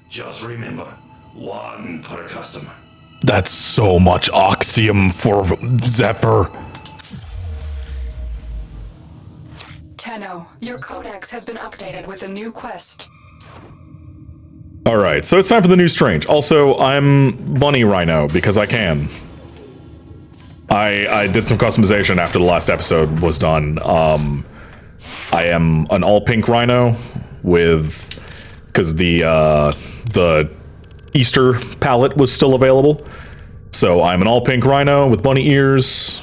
Just remember, one per customer. That's so much oxium for Zephyr. Tenno, your codex has been updated with a new quest. Alright, so it's time for the new Strange. Also, I'm Bunny Rhino, because I can. I did some customization after the last episode was done. I am an all-pink Rhino with... because the Easter palette was still available. So I'm an all-pink Rhino with bunny ears.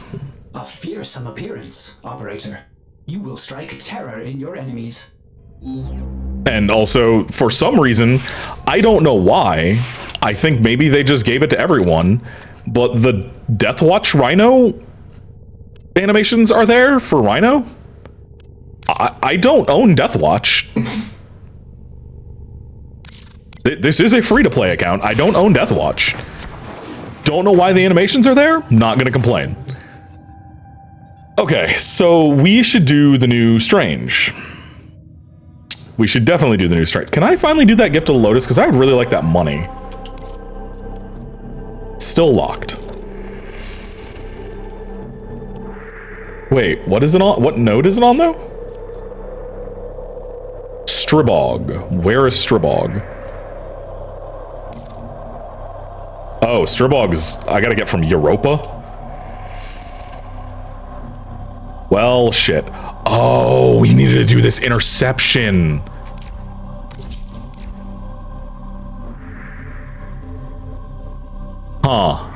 A fearsome appearance, Operator. You will strike terror in your enemies. And also, for some reason, I don't know why, I think maybe they just gave it to everyone, but the Deathwatch Rhino animations are there for Rhino? I don't own Deathwatch. This is a free-to-play account. I don't own Deathwatch. Don't know why the animations are there? Not gonna complain. Okay, so we should do the new Strange. We should definitely do the new Strange. Can I finally do that Gift of the Lotus? Because I would really like that money. Still locked. Wait, what is it on? What node is it on, though? Stribog. Where is Stribog? Oh, Stribog is... I gotta get from Europa? Well, shit. Oh, we needed to do this interception. Huh.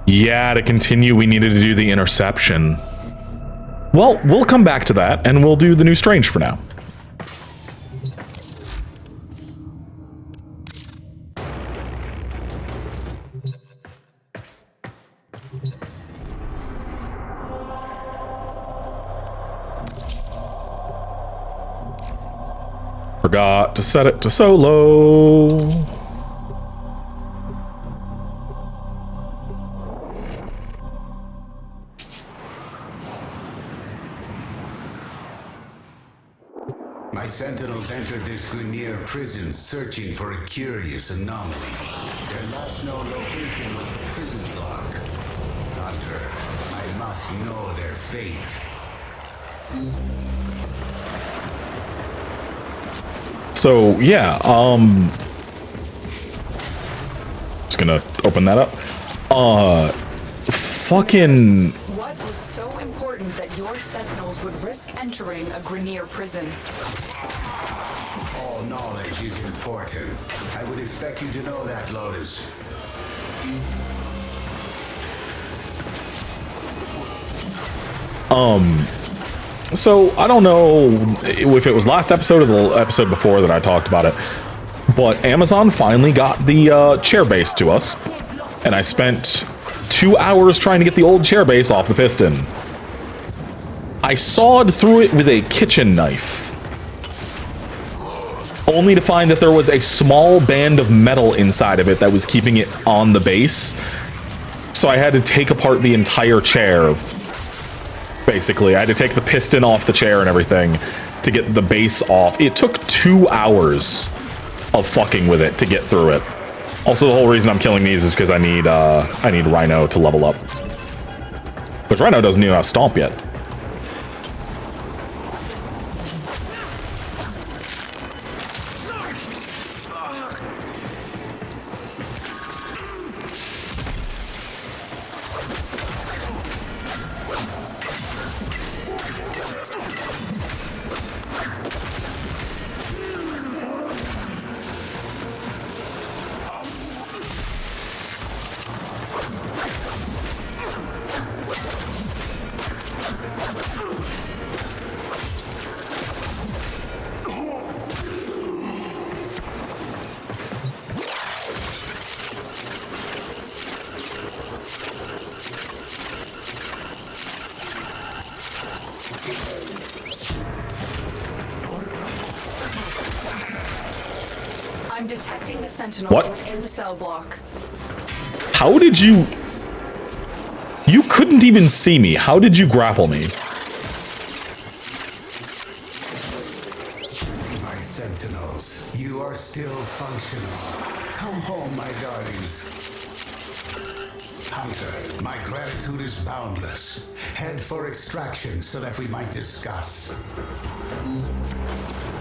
Yeah, to continue, we needed to do the interception. Well, we'll come back to that, and we'll do the new Strange for now. Forgot to set it to solo. My sentinels entered this Grenier prison searching for a curious anomaly. Their last known location was the prison block. Hunter, I must know their fate. So, yeah, just gonna open that up. Fucking... What was so important that your sentinels would risk entering a Grenier prison? All knowledge is important. I would expect you to know that, Lotus. So, I don't know if it was last episode or the episode before that I talked about it, but Amazon finally got the chair base to us, and I spent 2 hours trying to get the old chair base off the piston. I sawed through it with a kitchen knife, only to find that there was a small band of metal inside of it that was keeping it on the base, so I had to take apart the entire chair. Basically, I had to take the piston off the chair and everything to get the base off. It took 2 hours of fucking with it to get through it. Also, the whole reason I'm killing these is because I need Rhino to level up. Which Rhino doesn't even have Stomp yet. I'm detecting the sentinels What? within the cell block. How did you... You couldn't even see me. How did you grapple me? emotional. Come home, my darlings. Hunter, my gratitude is boundless. Head for extraction so that we might discuss.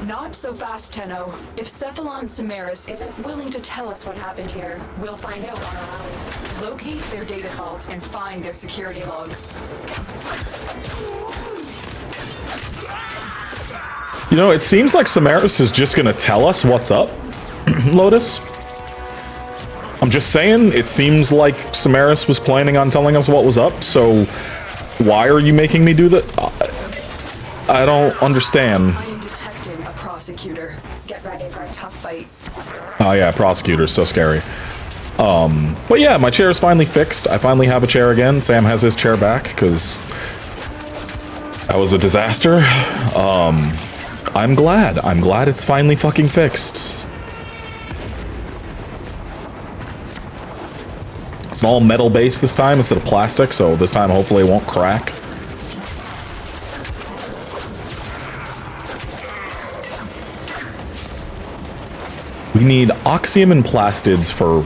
Not so fast, Tenno. If Cephalon Samaris isn't willing to tell us what happened here, we'll find out on our own. Locate their data vault and find their security logs. You know, it seems like Samaris is just gonna tell us what's up, Lotus. I'm just saying, it seems like Samaris was planning on telling us what was up, so why are you making me do that? I don't understand. I am detecting a prosecutor. Get ready for a tough fight. Oh yeah, prosecutor's so scary. But yeah, my chair is finally fixed. I finally have a chair again. Sam has his chair back, because that was a disaster. I'm glad. I'm glad it's finally fucking fixed. It's an all metal base this time instead of plastic, so this time hopefully it won't crack. We need Oxium and Plastids for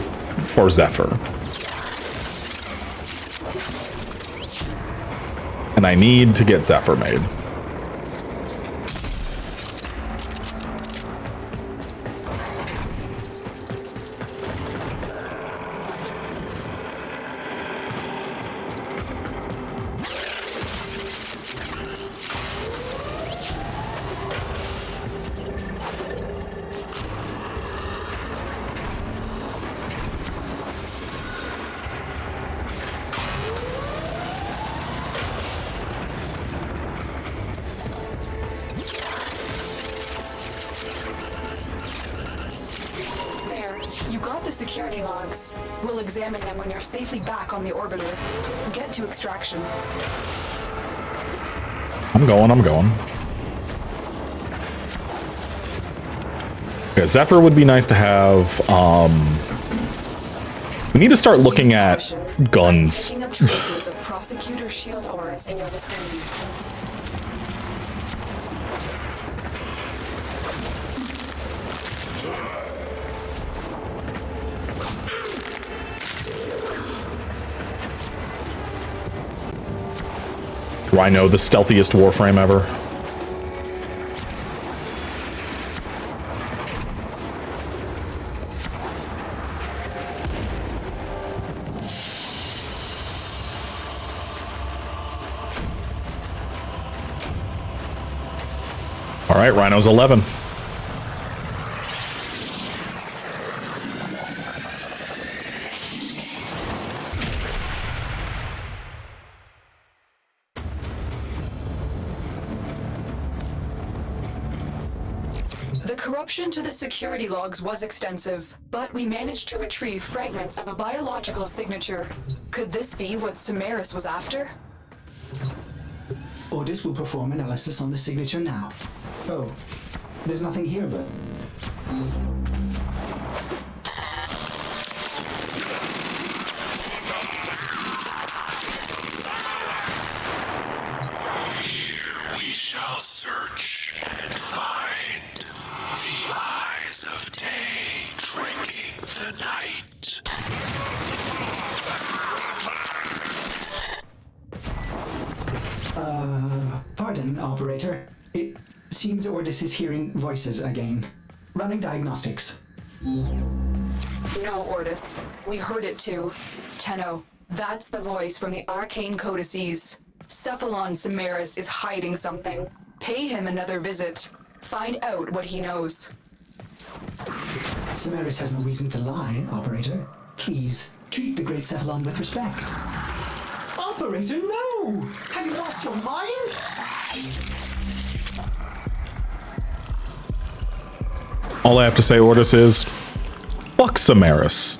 Zephyr. And I need to get Zephyr made. Security logs. We'll examine them when you're safely back on the orbiter. Get to extraction. I'm going. Yeah, Zephyr would be nice to have. We need to start looking at guns. Picking up traces of prosecutor shield auras in your vicinity. Rhino, the stealthiest Warframe ever. All right, Rhino's 11. The corruption to the security logs was extensive, but we managed to retrieve fragments of a biological signature. Could this be what Samaris was after? Ordis will perform analysis on the signature now. Oh, there's nothing here but... We shall search and find the eyes of day drinking the night. Pardon, operator. It seems Ordis is hearing voices again. Running diagnostics. No, Ordis. We heard it too. Tenno, that's the voice from the arcane codices. Cephalon Samaris is hiding something. Pay him another visit. Find out what he knows. Samaris has no reason to lie, operator. Please, treat the great Cephalon with respect. Operator, no! Have you lost your mind? All I have to say, Ordis, is fuck Samaris.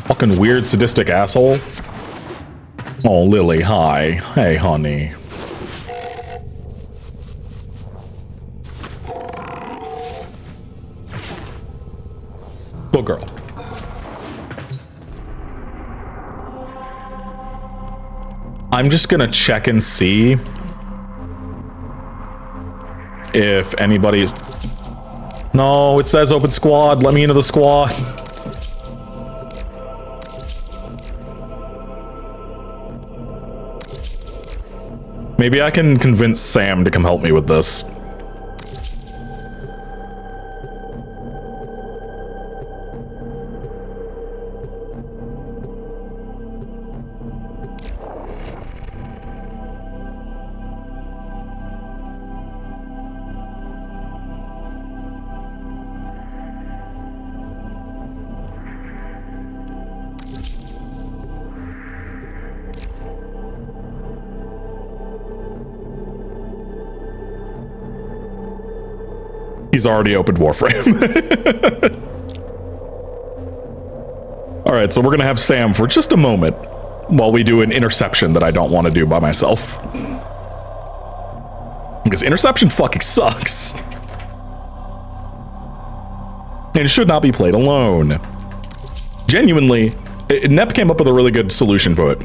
Fucking weird, sadistic asshole. Oh, Lily, hi. Hey, honey. Good girl. I'm just gonna check and see if anybody's... No, it says open squad. Let me into the squad. Maybe I can convince Sam to come help me with this. He's already opened Warframe. All right, so we're gonna have Sam for just a moment while we do an interception that I don't want to do by myself. Because interception fucking sucks. And it should not be played alone. Genuinely, Nep came up with a really good solution for it.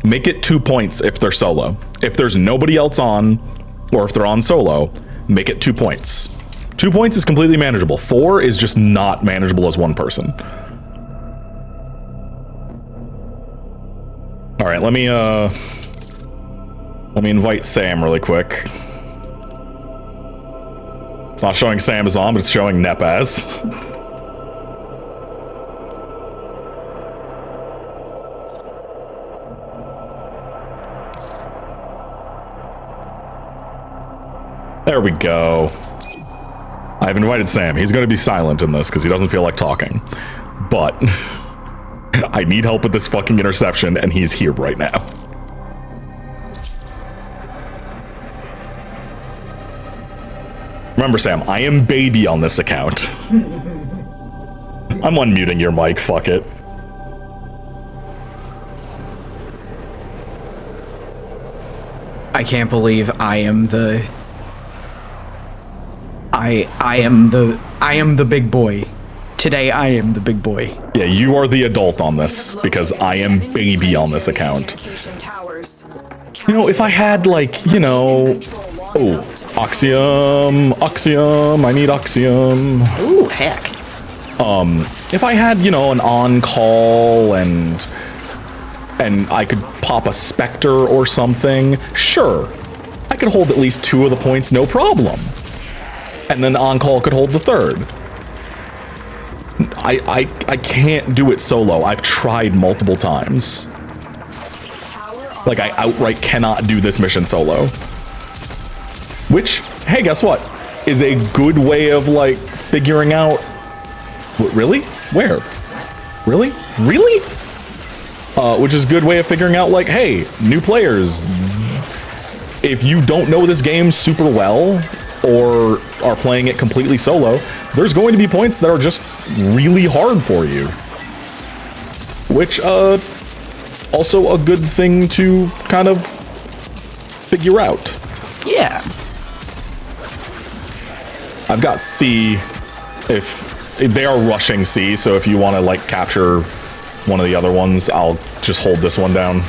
Make it 2 points if they're solo. If there's nobody else on, or if they're on solo, make it 2 points. 2 points is completely manageable. 4 is just not manageable as one person. All right, let me invite Sam really quick. It's not showing Sam as on, but it's showing Nep as. There we go. I've invited Sam. He's going to be silent in this because he doesn't feel like talking. But I need help with this fucking interception, and he's here right now. Remember, Sam, I am baby on this account. I'm unmuting your mic, fuck it. I can't believe I am the... I am the big boy. Today I am the big boy. Yeah, you are the adult on this because I am baby on this account. You know, if I had like, you know, oh, Oxium, I need Oxium. Ooh, heck. If I had, you know, an on-call and I could pop a Spectre or something, sure. I could hold at least 2 of the points, no problem. And then on-call could hold the 3rd. I can't do it solo. I've tried multiple times. Like, I outright cannot do this mission solo. Which, hey, guess what? Is a good way of, like, figuring out... What, really? Where? Really? Really? Which is a good way of figuring out, like, hey, new players. If you don't know this game super well, or are playing it completely solo, there's going to be points that are just really hard for you. Which, also a good thing to kind of figure out. Yeah. I've got C. If they are rushing C, so if you want to like capture one of the other ones, I'll just hold this one down.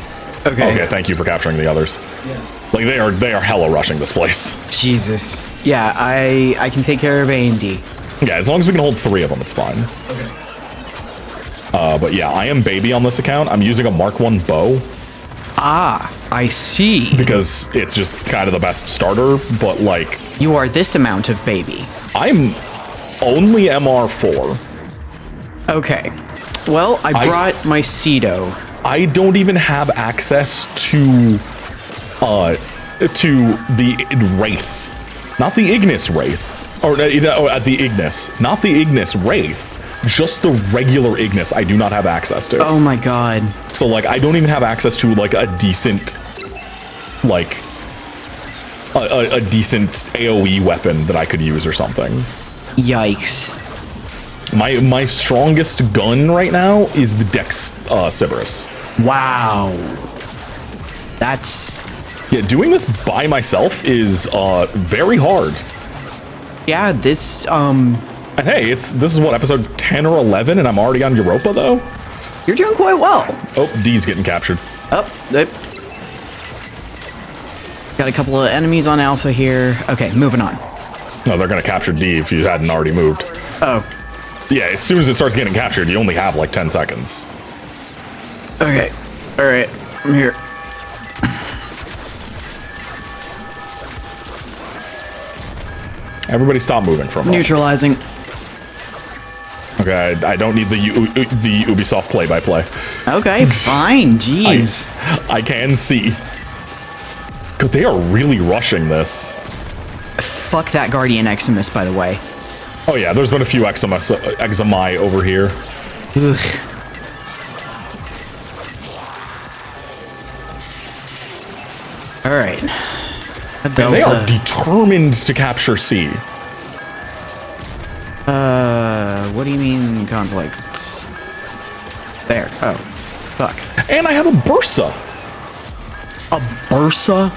Okay. Okay, thank you for capturing the others. Yeah. Like they are hella rushing this place. Jesus. Yeah, I can take care of A and D. Yeah, as long as we can hold 3 of them, it's fine. Okay. But yeah, I am baby on this account. I'm using a Mark 1 bow. Ah, I see. Because it's just kind of the best starter, but like... You are this amount of baby. I'm only MR4. Okay. Well, I brought my Cedo. I don't even have access to the Wraith. Not the Ignis Wraith. Or, the Ignis. Not the Ignis Wraith. Just the regular Ignis I do not have access to. Oh my god. So, like, I don't even have access to, like, a decent... Like... A decent AoE weapon that I could use or something. Yikes. My strongest gun right now is the Dex Sybaris. Wow. That's... Yeah, doing this by myself is very hard. Yeah, this And hey, this is what, episode 10 or 11, and I'm already on Europa though? You're doing quite well. Oh, D's getting captured. Oh, got a couple of enemies on Alpha here. Okay, moving on. No, they're gonna capture D if you hadn't already moved. Oh. Yeah, as soon as it starts getting captured, you only have like 10 seconds. Okay. All right. I'm here. Everybody stop moving from Neutralizing. Okay, I don't need the Ubisoft play-by-play. Okay, fine. Jeez. I can see. God, they are really rushing this. Fuck that Guardian Eximus, by the way. Oh yeah, there's been a few Exami over here. Ugh. All right. And they are determined to capture C. What do you mean conflict? There. Oh, fuck. And I have a Bursa. A Bursa?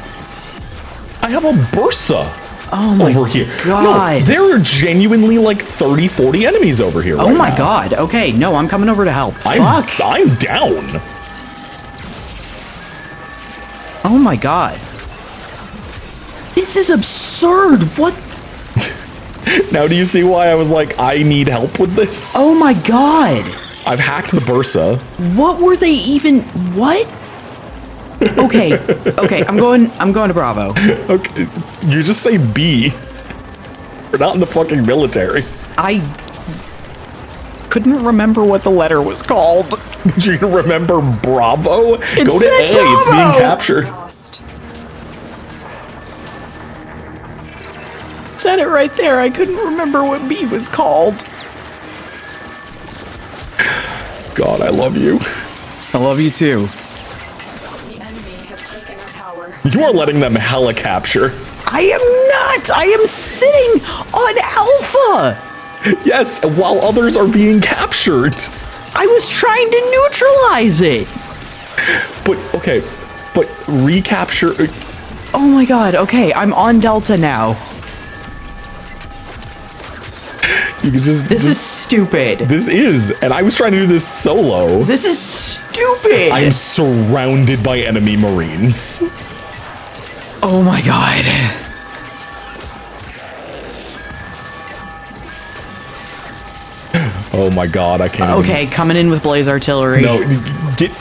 I have a Bursa. Oh my over here. God. No, there are genuinely like 30, 40 enemies over here. Oh my God. Okay, no, I'm coming over to help. Fuck. I'm down. Oh my God. This is absurd. What? Now do you see why I was like, I need help with this? Oh my God. I've hacked the Bursa. What were they even? What? Okay. Okay, I'm going to Bravo. Okay. You just say B. We're not in the fucking military. I couldn't remember what the letter was called. Do you remember Bravo? Go to A. said It's being Bravo. captured. Said it right there. I couldn't remember what B was called. God, I love you. I love you too. The enemy have taken a tower. You are letting them hella capture. I am not. I am sitting on Alpha. Yes, while others are being captured. I was trying to neutralize it. But, okay, but recapture... Oh my God. Okay, I'm on Delta now. You can just... This is stupid. This is, and I was trying to do this solo. This is stupid. I'm surrounded by enemy Marines. Oh my God. Oh my God, I can't Okay, coming in with Blaze Artillery. No, get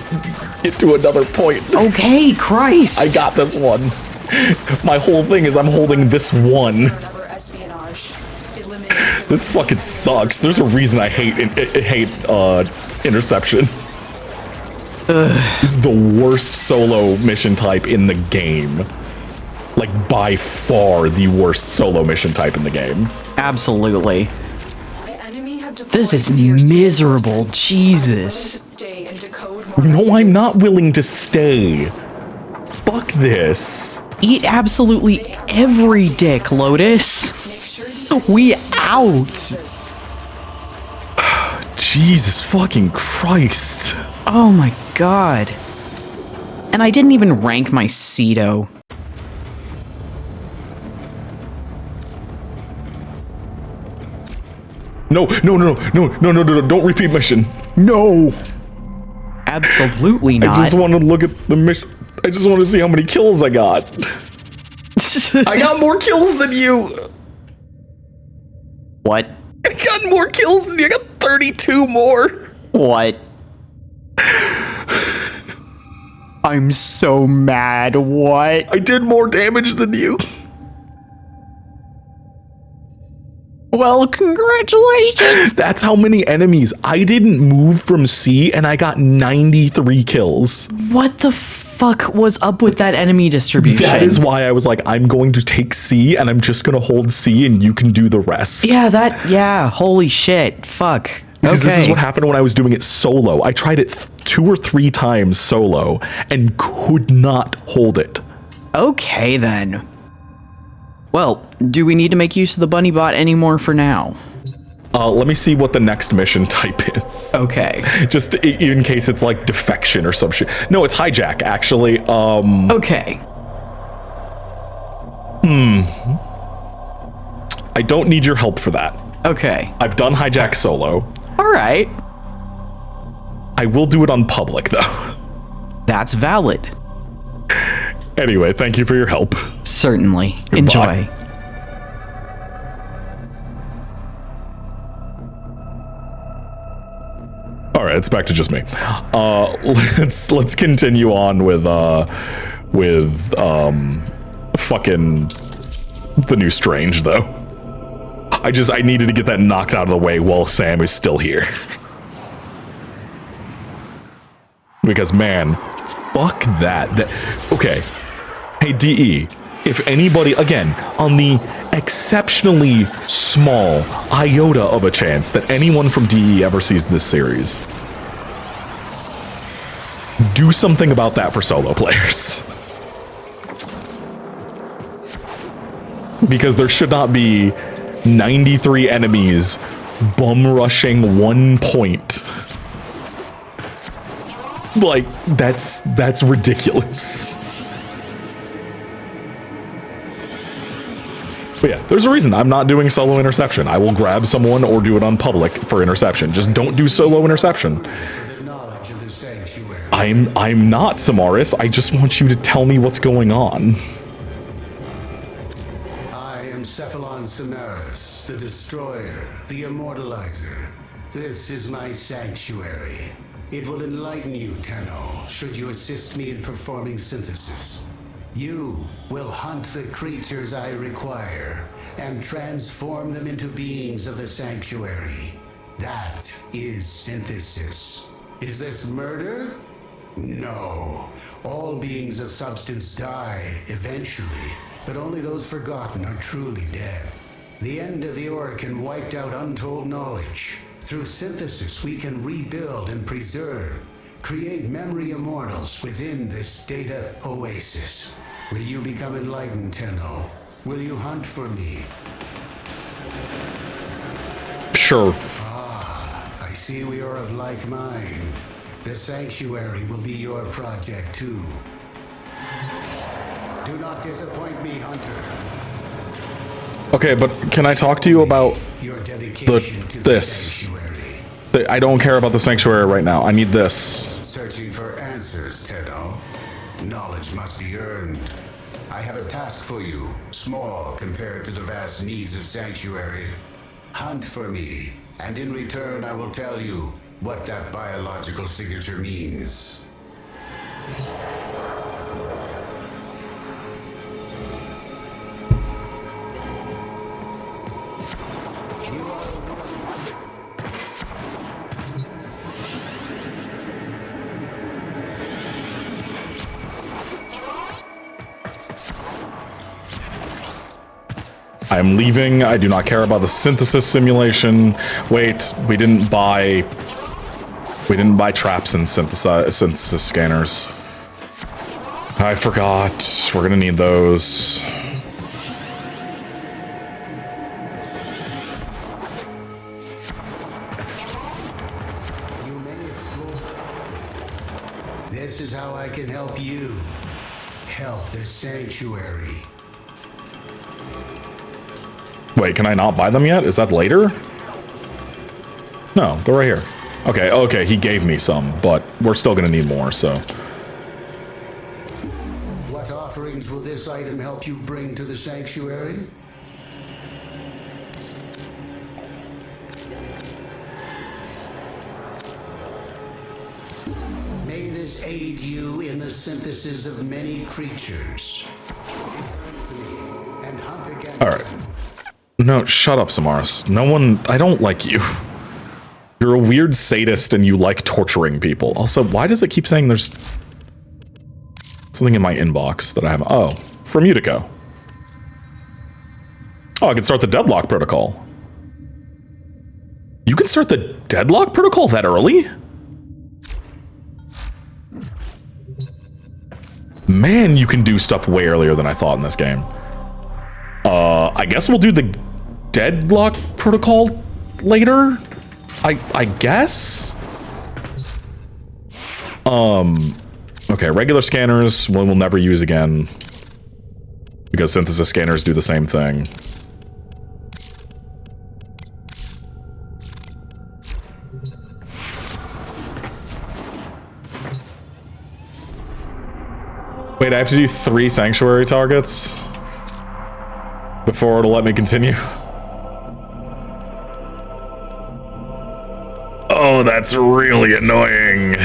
to another point. Okay, Christ. I got this one. My whole thing is I'm holding this one. Another espionage. Eliminate This fucking sucks. There's a reason I hate interception. This is the worst solo mission type in the game. Like, by far the worst solo mission type in the game. Absolutely. the enemy have deployed This is fierce miserable. reinforcements. Jesus. Stay and decode more No, I'm messages. not willing to stay. Fuck this. Eat absolutely every dick, Lotus. Make sure you We out. Jesus fucking Christ. Oh my God. And I didn't even rank my Cedo. No, don't repeat mission. No. Absolutely I not. just want to look at the mission. I just want to see how many kills I got. I got more kills than you. What? I got more kills than you. I got 32 more. What? I'm so mad. What? I did more damage than you. Well, congratulations. That's how many enemies. I didn't move from C and I got 93 kills. What the fuck was up with that enemy distribution? That is why I was like, I'm going to take C and I'm just going to hold C and you can do the rest. Yeah, holy shit. Fuck. Because this is Okay. what happened when I was doing it solo. I tried it 2 or 3 times solo and could not hold it. Okay, then. Well, do we need to make use of the bunny bot anymore for now? Let me see what the next mission type is. Okay. Just in case it's like defection or some shit. No, it's hijack, actually. Okay. I don't need your help for that. Okay. I've done hijack solo. All right. I will do it on public, though. That's valid. Anyway, thank you for your help. Certainly. Enjoy. expect it's just me. Let's continue on with fucking the new Strange though. I needed to get that knocked out of the way while Sam is still here. Because man, fuck that. Okay. Hey DE, if anybody, again, on the exceptionally small iota of a chance that anyone from DE ever sees this series, do something about that for solo players. Because there should not be 93 enemies bum rushing 1 point. Like, that's ridiculous. But yeah, there's a reason I'm not doing solo interception. I will grab someone or do it on public for interception. Just don't do solo interception. I'm not, Samaris. I just want you to tell me what's going on. I am Cephalon Samaris, the Destroyer, the Immortalizer. This is my sanctuary. It will enlighten you, Tenno, should you assist me in performing synthesis. You will hunt the creatures I require and transform them into beings of the sanctuary. That is synthesis. Is this murder? No. All beings of substance die eventually, but only those forgotten are truly dead. The end of the Oricon wiped out untold knowledge. Through synthesis, we can rebuild and preserve, create memory immortals within this data oasis. Will you become enlightened, Tenno? Will you hunt for me? Sure. I see we are of like mind. The sanctuary will be your project too. Do not disappoint me, Hunter. Okay, but can I talk to you about Your dedication to the this? sanctuary. I don't care about the sanctuary right now. I need this. Searching for answers, Tenno. Knowledge must be earned. I have a task for you, small compared to the vast needs of Sanctuary. Hunt for me, and in return I will tell you what that biological signature means. I'm leaving. I do not care about the synthesis simulation. Wait, we didn't buy traps and synthesis scanners. I forgot. We're gonna need those. You may explore. This is how I can help you. Help the Sanctuary. Wait, can I not buy them yet? Is that later? No, they're right here. Okay, he gave me some, but we're still gonna need more, so. What offerings will this item help you bring to the Sanctuary? May this aid you in the synthesis of many creatures. And hunt again. All right. No, shut up, Samaris. No one, I don't like you. You're a weird sadist and you like torturing people. Also, why does it keep saying there's something in my inbox that I have? Oh, from Utico. Oh, I can start the deadlock protocol. You can start the deadlock protocol that early? Man, you can do stuff way earlier than I thought in this game. I guess we'll do the deadlock protocol later? I guess? Okay, regular scanners we'll never use again. Because synthesis scanners do the same thing. Wait, I have to do 3 sanctuary targets before it'll let me continue. Oh Oh, that's really annoying.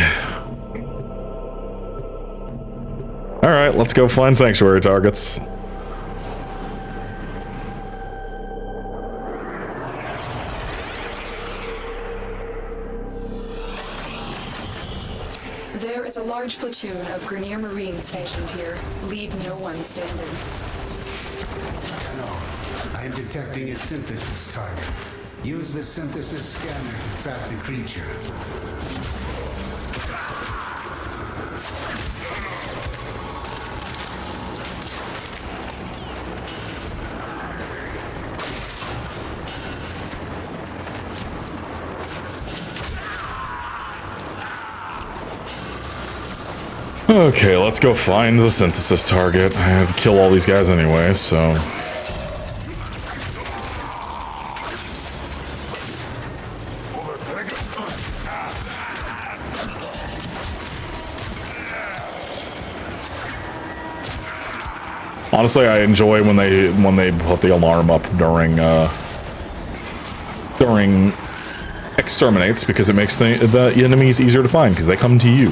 Alright, let's go find sanctuary targets. There is a large platoon of Grenier Marines stationed here. Leave no one standing. No, I am detecting a synthesis target. Use the synthesis scanner to track the creature. Okay, let's go find the synthesis target. I have to kill all these guys anyway, so... Honestly, I enjoy when they put the alarm up during exterminates, because it makes the enemies easier to find because they come to you.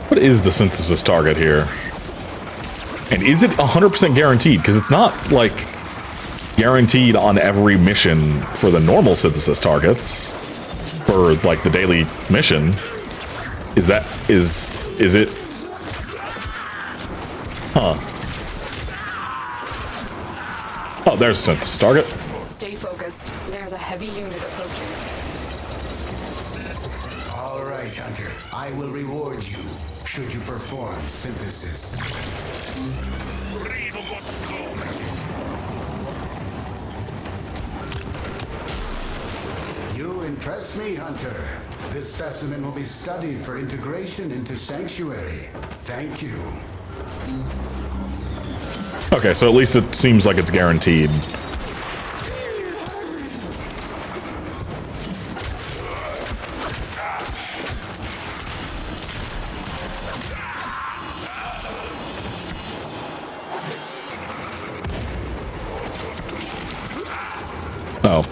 What is the synthesis target here? And is it 100% guaranteed? Because it's not like guaranteed on every mission for the normal synthesis targets for like the daily mission. Is it? Huh. Oh, there's a synthesis target. Stay focused. There's a heavy unit approaching. All right, Hunter. I will reward you should you perform synthesis. You impress me, Hunter. This specimen will be studied for integration into Sanctuary. Thank you. Okay, so at least it seems like it's guaranteed. Oh.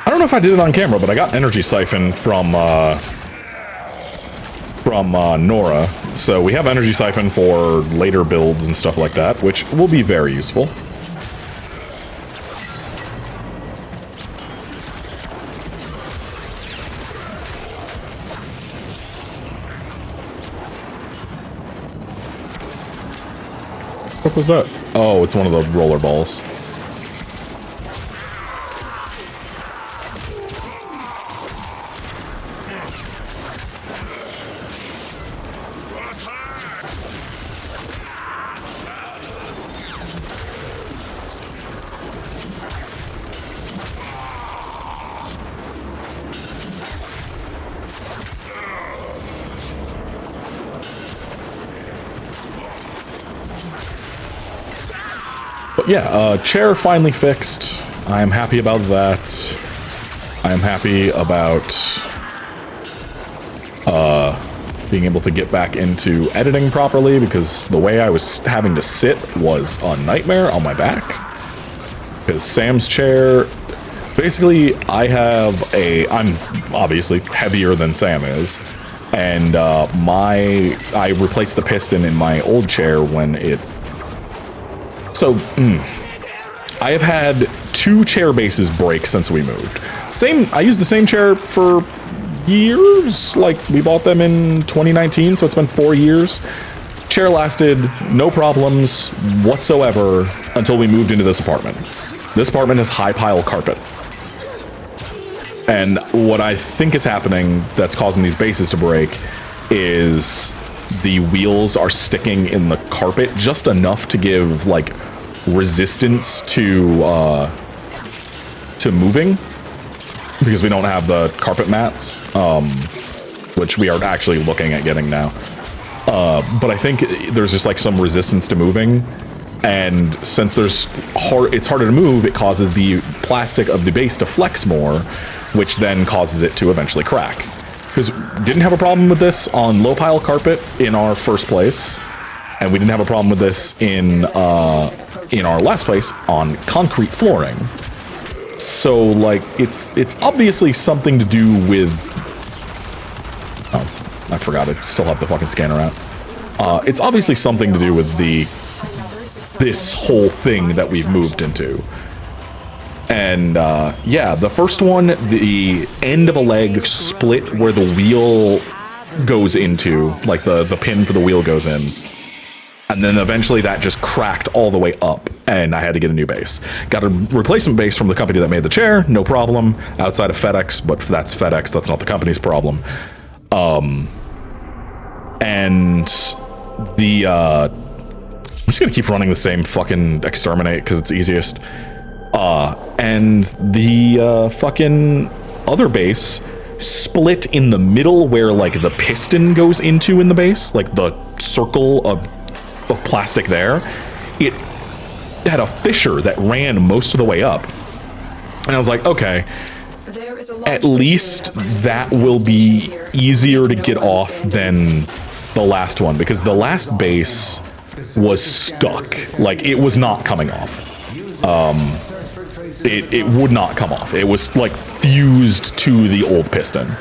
I don't know if I did it on camera, but I got energy siphon from Nora. So we have energy siphon for later builds and stuff like that, which will be very useful. What was that? Oh, it's one of the roller balls. But yeah, chair finally fixed. I am happy about that. I am happy about being able to get back into editing properly, because the way I was having to sit was a nightmare on my back. Because Sam's chair, basically I'm obviously heavier than Sam is, and I replaced the piston in my old chair when it. So, I have had 2 chair bases break since we moved. I used the same chair for years. Like, we bought them in 2019, so it's been 4 years. Chair lasted no problems whatsoever until we moved into this apartment. This apartment has high pile carpet. And what I think is happening that's causing these bases to break is the wheels are sticking in the carpet just enough to give like resistance to moving, because we don't have the carpet mats. which we are actually looking at getting now. But I think there's just like some resistance to moving, and since it's harder to move, it causes the plastic of the base to flex more, which then causes it to eventually crack. Because didn't have a problem with this on low pile carpet in our first place, and we didn't have a problem with this in our last place on concrete flooring. So like it's obviously something to do with. Oh, I forgot. I still have the fucking scanner out. It's obviously something to do with this whole thing that we've moved into. And yeah, the first one, the end of a leg split where the wheel goes into, like the pin for the wheel goes in. And then eventually that just cracked all the way up, and I had to get a new base. Got a replacement base from the company that made the chair, no problem, outside of FedEx, but that's FedEx, that's not the company's problem. And the, I'm just gonna keep running the same fucking exterminate because it's easiest. And the fucking other base split in the middle where like the piston goes into in the base, like the circle of plastic there. It had a fissure that ran most of the way up. And I was like, okay, at least that will be easier to get off than the last one, because the last base was stuck. Like, it was not coming off. It would not come off. It was like fused to the old piston.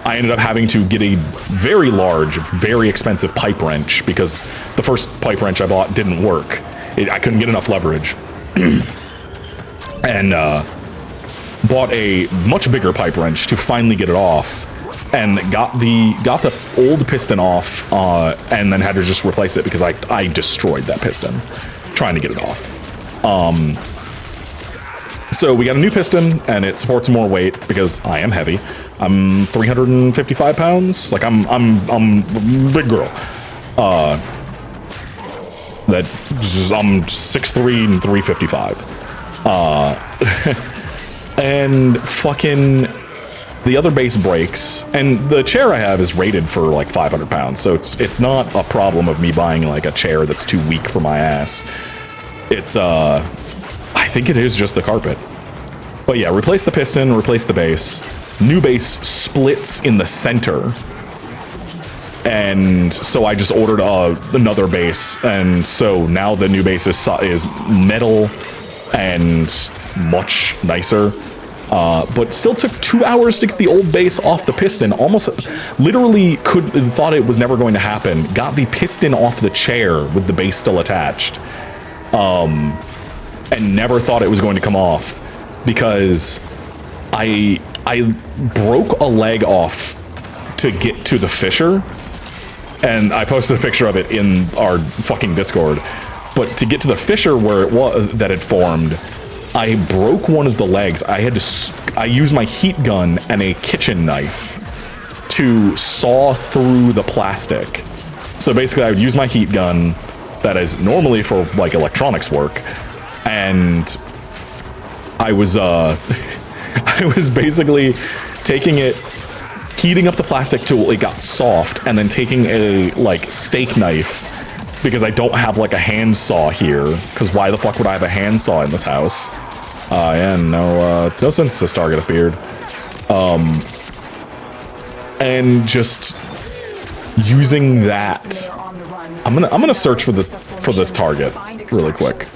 I ended up having to get a very large, very expensive pipe wrench because the first pipe wrench I bought didn't work. I couldn't get enough leverage. And bought a much bigger pipe wrench to finally get it off, and got the old piston off, and then had to just replace it because I destroyed that piston trying to get it off. So we got a new piston, and it supports more weight because I am heavy. I'm 355 pounds. Like I'm a big girl. I'm 6'3" and 355. And fucking the other base breaks, and the chair I have is rated for like 500 pounds, so it's not a problem of me buying like a chair that's too weak for my ass. It's I think it is just the carpet. But yeah, replace the piston, replace the base. New base splits in the center. And so I just ordered another base, and so now the new base is metal and much nicer. But still took 2 hours to get the old base off the piston. Almost, literally thought it was never going to happen. Got the piston off the chair with the base still attached. And never thought it was going to come off because I broke a leg off to get to the fissure, and I posted a picture of it in our fucking Discord. But to get to the fissure where it was that had formed, I broke one of the legs. I used my heat gun and a kitchen knife to saw through the plastic. So basically I would use my heat gun that is normally for like electronics work, and I was I was basically taking it, heating up the plastic till it got soft, and then taking a like steak knife, because I don't have like a handsaw here, because why the fuck would I have a handsaw in this house? Yeah, no sense to Stargate Beard. And just using that, I'm gonna search for this target really quick.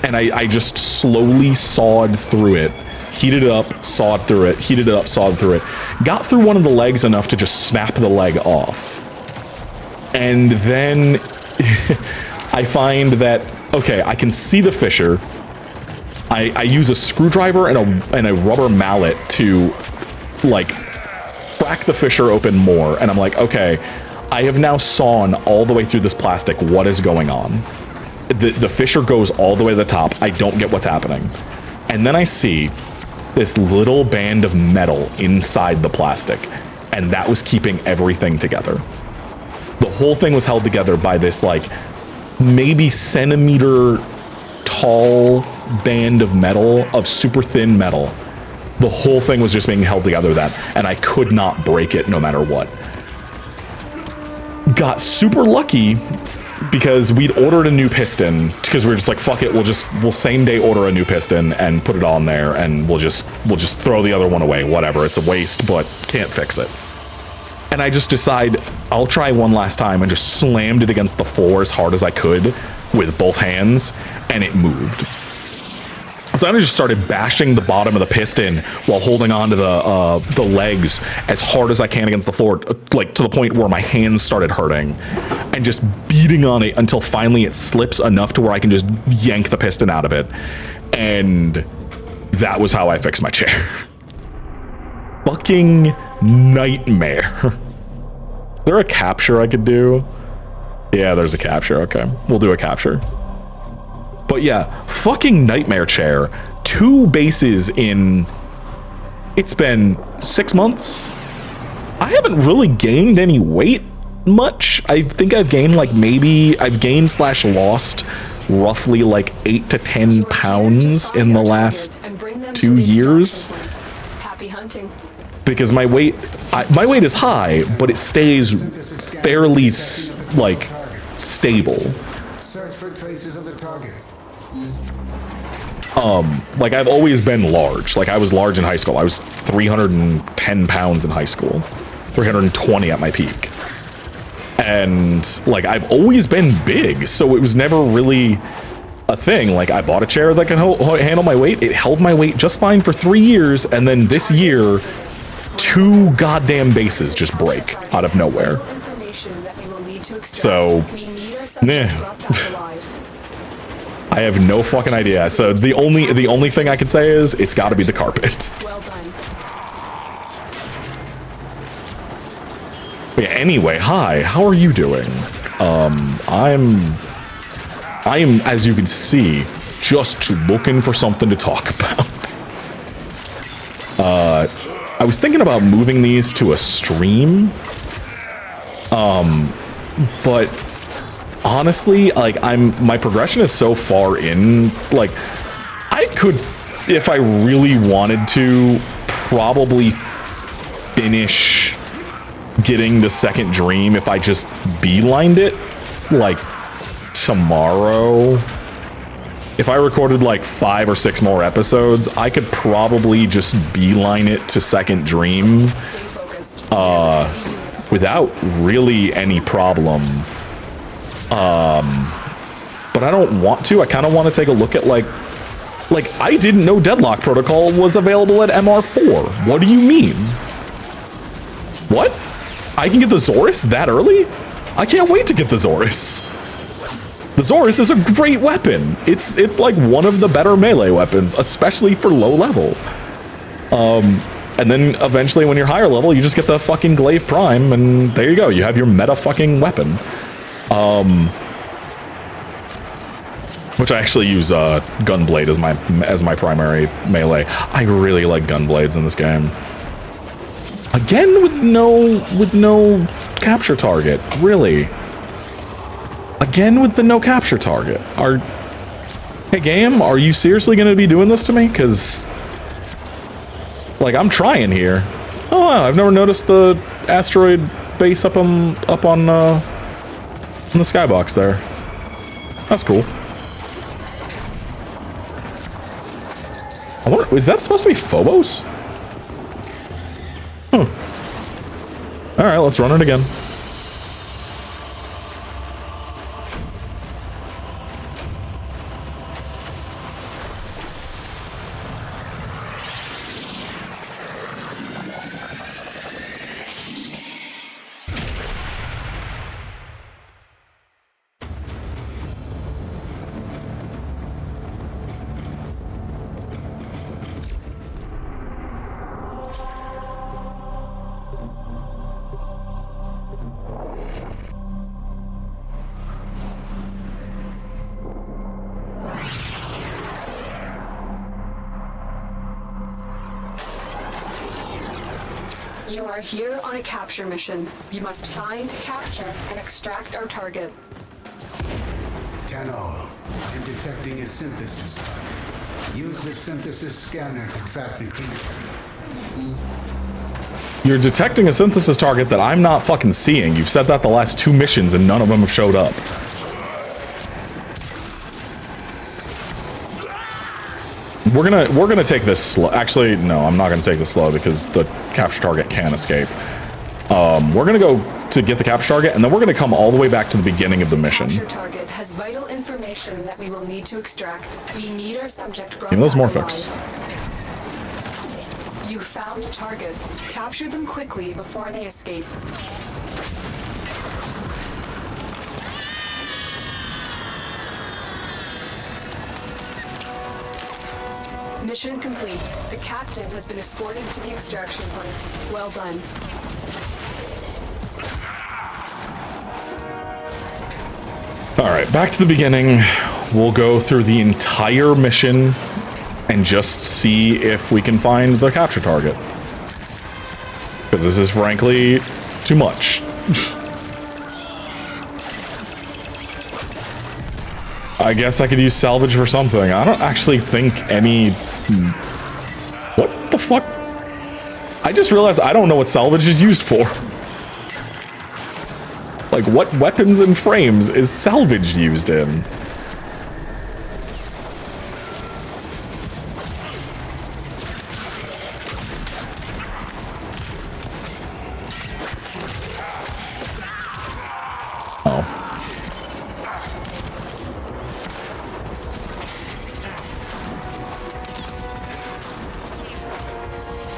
And I just slowly sawed through it, heated it up, sawed through it, heated it up, sawed through it. Got through one of the legs enough to just snap the leg off. And then I find that, okay, I can see the fissure. I use a screwdriver and a rubber mallet to like crack the fissure open more, and I'm like, okay, I have now sawn all the way through this plastic. What is going on? The fissure goes all the way to the top. I don't get what's happening. And then I see this little band of metal inside the plastic, and that was keeping everything together. The whole thing was held together by this like maybe centimeter tall band of metal, of super thin metal, The whole thing was just being held together then, and I could not break it no matter what. Got super lucky because we'd ordered a new piston because we were just like, fuck it, we'll same day order a new piston and put it on there, and we'll just throw the other one away. Whatever, it's a waste, but can't fix it. And I just decide I'll try one last time and just slammed it against the floor as hard as I could with both hands, and it moved. So then I just started bashing the bottom of the piston while holding onto the legs as hard as I can against the floor, like to the point where my hands started hurting, and just beating on it until finally it slips enough to where I can just yank the piston out of it. And that was how I fixed my chair. Fucking nightmare. Is there a capture I could do? Yeah, there's a capture. Okay, we'll do a capture. But yeah, fucking nightmare chair. 2 bases in, it's been 6 months. I haven't really gained any weight much. I think I've gained like I've gained / lost roughly like 8 to 10 pounds in the last 2 years. Happy hunting. Because my weight is high, but it stays fairly like stable. Search for traces of the target. Like I've always been large. Like I was large in high school. I was 310 pounds in high school, 320 at my peak. And like I've always been big, so it was never really a thing. Like I bought a chair that can handle my weight. It held my weight just fine for 3 years, and then this year 2 goddamn bases just break out of nowhere. So, nah. I have no fucking idea. So the only thing I can say is it's got to be the carpet. Well done. Yeah, anyway, hi. How are you doing? I am, as you can see, just looking for something to talk about. I was thinking about moving these to a stream. But honestly, like my progression is so far in, like I could, if I really wanted to, probably finish getting the second dream if I just beelined it like tomorrow. If I recorded like 5 or 6 more episodes, I could probably just beeline it to second dream without really any problem. But I don't want to. I kind of want to take a look at like I didn't know Deadlock Protocol was available at MR4. What do you mean? What? I can get the Zorus that early? I can't wait to get the Zorus. The Zorus is a great weapon. It's like one of the better melee weapons, especially for low level. And then eventually when you're higher level, you just get the fucking Glaive Prime, and there you go. You have your meta fucking weapon. Which I actually use Gunblade as my primary melee. I really like Gunblades in this game. Again with no capture target. Really. Again with the no capture target. Hey game, are you seriously gonna be doing this to me? Cause like I'm trying here. Oh wow, I've never noticed the asteroid base up on the skybox there. That's cool. I wonder, is that supposed to be Phobos? Huh. Alright, let's run it again. You are here on a capture mission. You must find, capture, and extract our target. Tenno, I'm detecting a synthesis target. Use the synthesis scanner to trap the creature. You're detecting a synthesis target that I'm not fucking seeing. You've said that the last 2 missions and none of them have showed up. We're gonna take this slow. Actually, no, I'm not gonna take this slow because the capture target can escape. We're gonna go to get the capture target, and then we're gonna come all the way back to the beginning of the mission. Capture target has vital information that we will need to extract. We need our subject brought Give me those back Morphics. alive. You found a target. Capture them quickly before they escape. Mission complete. The captive has been escorted to the extraction point. Well done. Alright, back to the beginning. We'll go through the entire mission and just see if we can find the capture target. Because this is frankly too much. I guess I could use salvage for something. I don't actually think any... What the fuck? I just realized I don't know what salvage is used for. Like, what weapons and frames is salvage used in? Oh.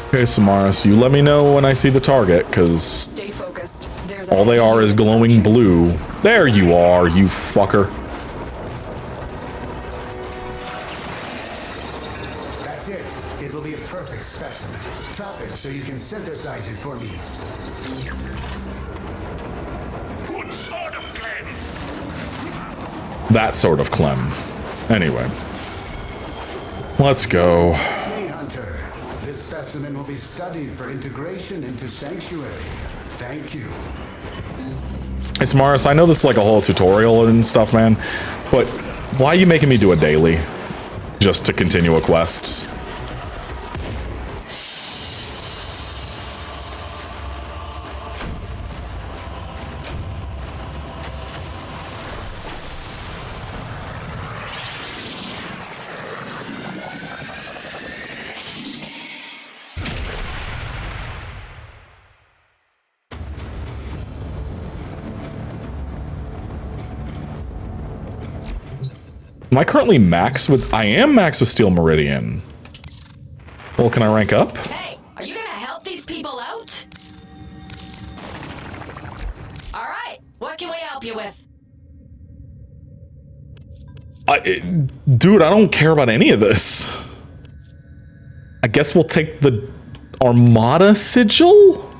Okay, Samaras, you let me know when I see the target, because Stay focused. There's all they are is glowing blue. There you are, you fucker. That's it. It will be a perfect specimen. Trap it so you can synthesize it for me. That sort of Clem. Anyway. Let's go. Hey, Hunter. This specimen will be studied for integration into Sanctuary. Thank you. Hey, Samaras, I know this is like a whole tutorial and stuff, man, but why are you making me do a daily? Just to continue a quest? Am I currently max with... I am max with Steel Meridian. Well, can I rank up? Hey, are you gonna help these people out? Alright, what can we help you with? Dude, I don't care about any of this. I guess we'll take the Armada Sigil?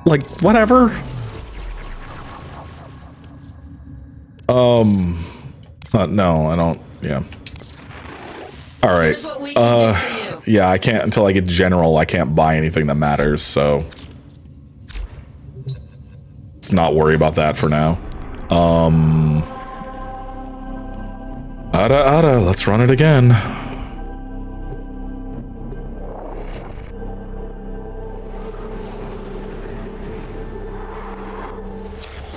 Like, whatever. No, I don't... Yeah. Alright. Here's what we can do for you. Yeah, I can't... Until I get General, I can't buy anything that matters, so... Let's not worry about that for now. Ada, let's run it again.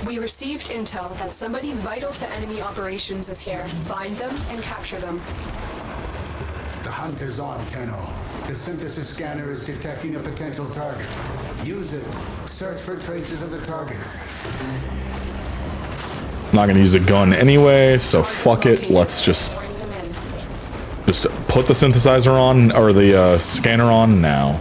We received intel that somebody vital to enemy operations is here. Find them and capture them. The hunt is on, Tenno. The synthesis scanner is detecting a potential target. Use it. Search for traces of the target. I'm not gonna use a gun anyway, so fuck it. Let's just Bring them in. put the synthesizer on, or the scanner on now.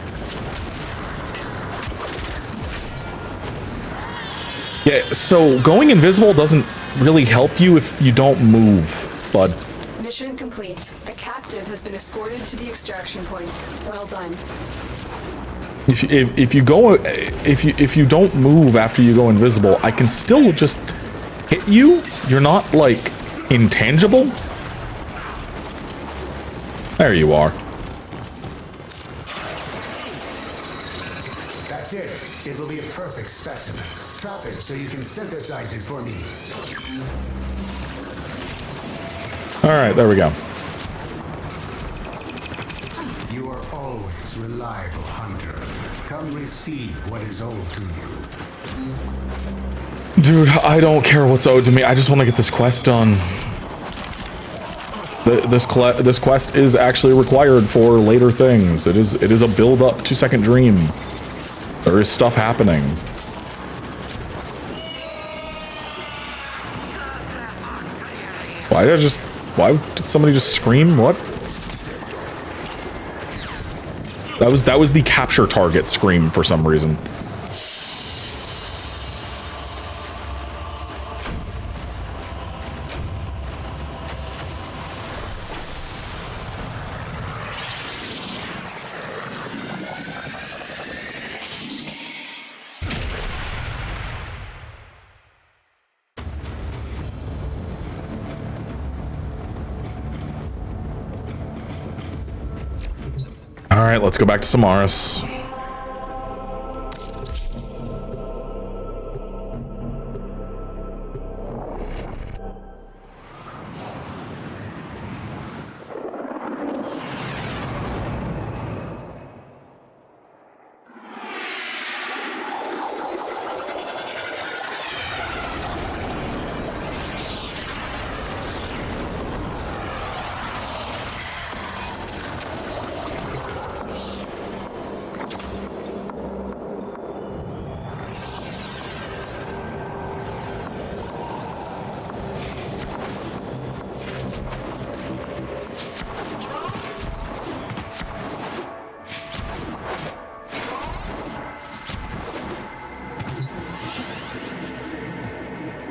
Yeah, so going invisible doesn't really help you if you don't move, bud. Mission complete. The captive has been escorted to the extraction point. Well done. If you don't move after you go invisible, I can still just hit you. You're not like intangible. There you are. That's it. It will be a perfect specimen. Trap it so you can synthesize it for me. All right, there we go. always, reliable hunter. Come receive what is owed to you. Dude, I don't care what's owed to me. I just want to get this quest done. This quest is actually required for later things. It is a build up to Second Dream. There is stuff happening. Why did somebody just scream? What? That was the capture target scream for some reason. All right, let's go back to Samaras.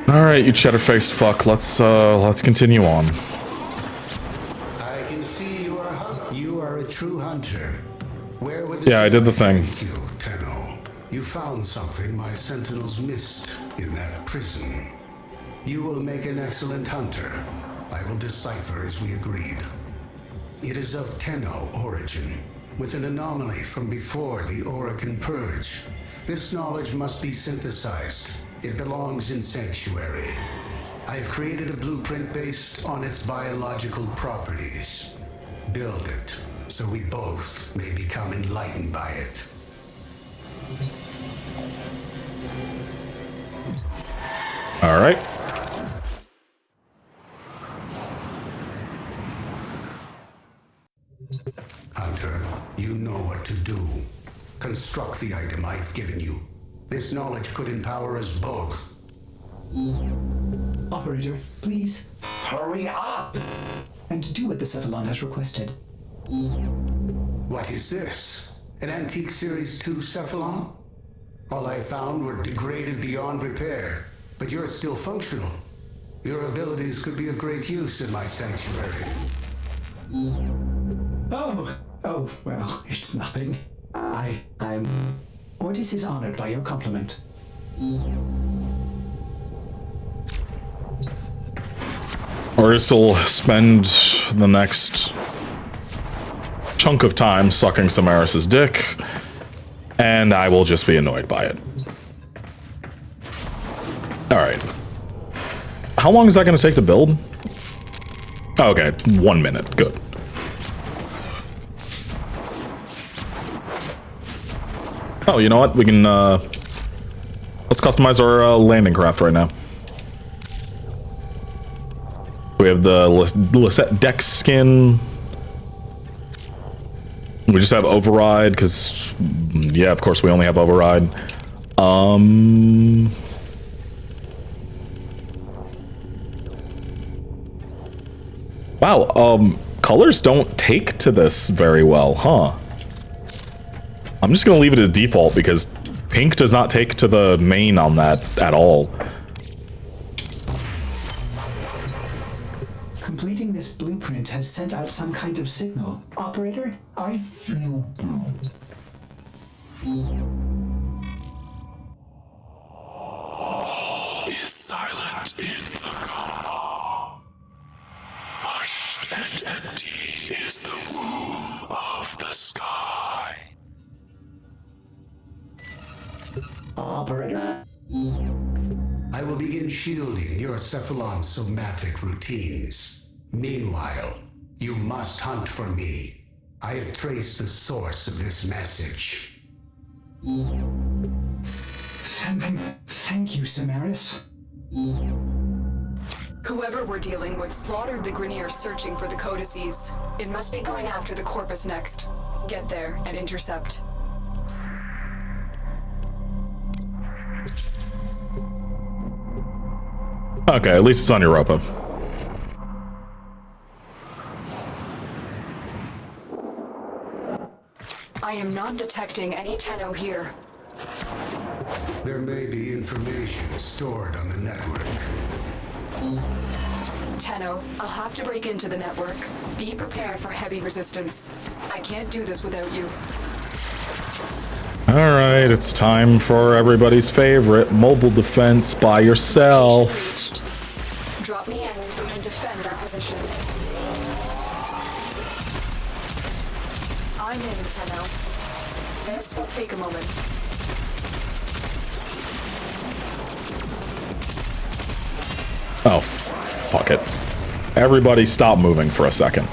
Alright, you cheddar-faced fuck. Let's continue on. I can see you are a true hunter. Where would Yeah, I did the thing. Thank you, Tenno. You found something my sentinels missed in that prison. You will make an excellent hunter. I will decipher as we agreed. It is of Tenno origin, with an anomaly from before the Orokin Purge. This knowledge must be synthesized. It belongs in Sanctuary. I have created a blueprint based on its biological properties. Build it, so we both may become enlightened by it. All right. Hunter, you know what to do. Construct the item I've given you. This knowledge could empower us both. Operator, please. Hurry up! And do what the Cephalon has requested. What is this? An antique Series 2 Cephalon? All I found were degraded beyond repair, but you're still functional. Your abilities could be of great use in my sanctuary. Oh, well, it's nothing. I'm... Ortiz is honored by your compliment. Ortiz will spend the next chunk of time sucking Samaras' dick, and I will just be annoyed by it. Alright. How long is that going to take to build? Okay, 1 minute. Good. Oh, you know what? We can, let's customize our landing craft right now. We have the Lisette Dex skin. We just have Override, because, yeah, of course we only have Override. Wow, colors don't take to this very well, huh? I'm just gonna leave it as default because pink does not take to the main on that at all. Completing this blueprint has sent out some kind of signal. Operator, I feel good. All is silent in the calm. Hushed and empty is the womb of the sky. Operator? I will begin shielding your Cephalon somatic routines. Meanwhile, you must hunt for me. I have traced the source of this message. Thank you, Samaris. Whoever we're dealing with slaughtered the Grineer searching for the codices. It must be going after the Corpus next. Get there and intercept. Okay, at least it's on Europa. I am not detecting any Tenno here. There may be information stored on the network. Tenno, I'll have to break into the network. Be prepared for heavy resistance. I can't do this without you. Alright, it's time for everybody's favorite mobile defense by yourself. Drop me in and defend our position. I'm in, Tenno. This will take a moment. Oh, fuck it. Everybody stop moving for a second.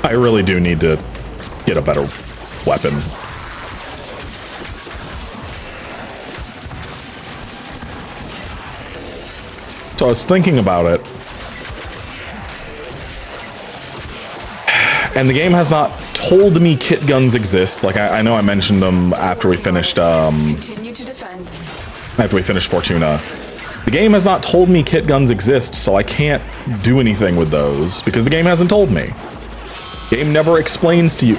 I really do need to get a better weapon. So I was thinking about it, and the game has not told me kit guns exist. Like I know I mentioned them after we finished Continue to defend. after we finished Fortuna. The game has not told me kit guns exist, so I can't do anything with those because the game hasn't told me. Game never explains to you.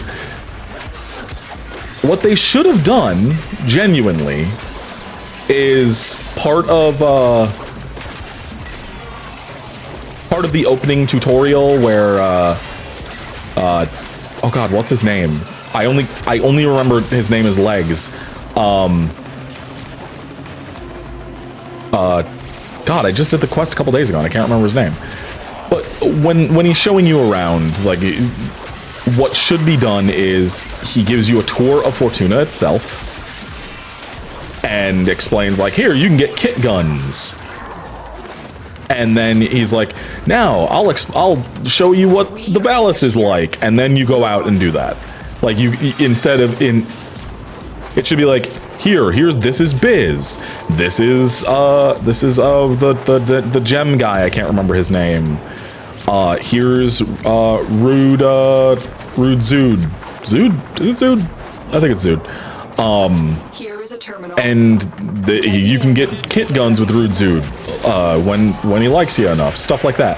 What they should have done, genuinely, is part of the opening tutorial where oh god, what's his name? I only remember his name as Legs. God, I just did the quest a couple days ago and I can't remember his name. But when he's showing you around, like, what should be done is he gives you a tour of Fortuna itself and explains, like, here, you can get kit guns. And then he's like, now I'll show you what the Valis is like, and then you go out and do that. Like, you instead of it should be like, this is Biz, this is the gem guy, I can't remember his name. Here's Rude Zood. Zood? Is it Zood? I think it's Zood. Here is a terminal. And you can get kit guns with Rude Zood when he likes you enough, stuff like that.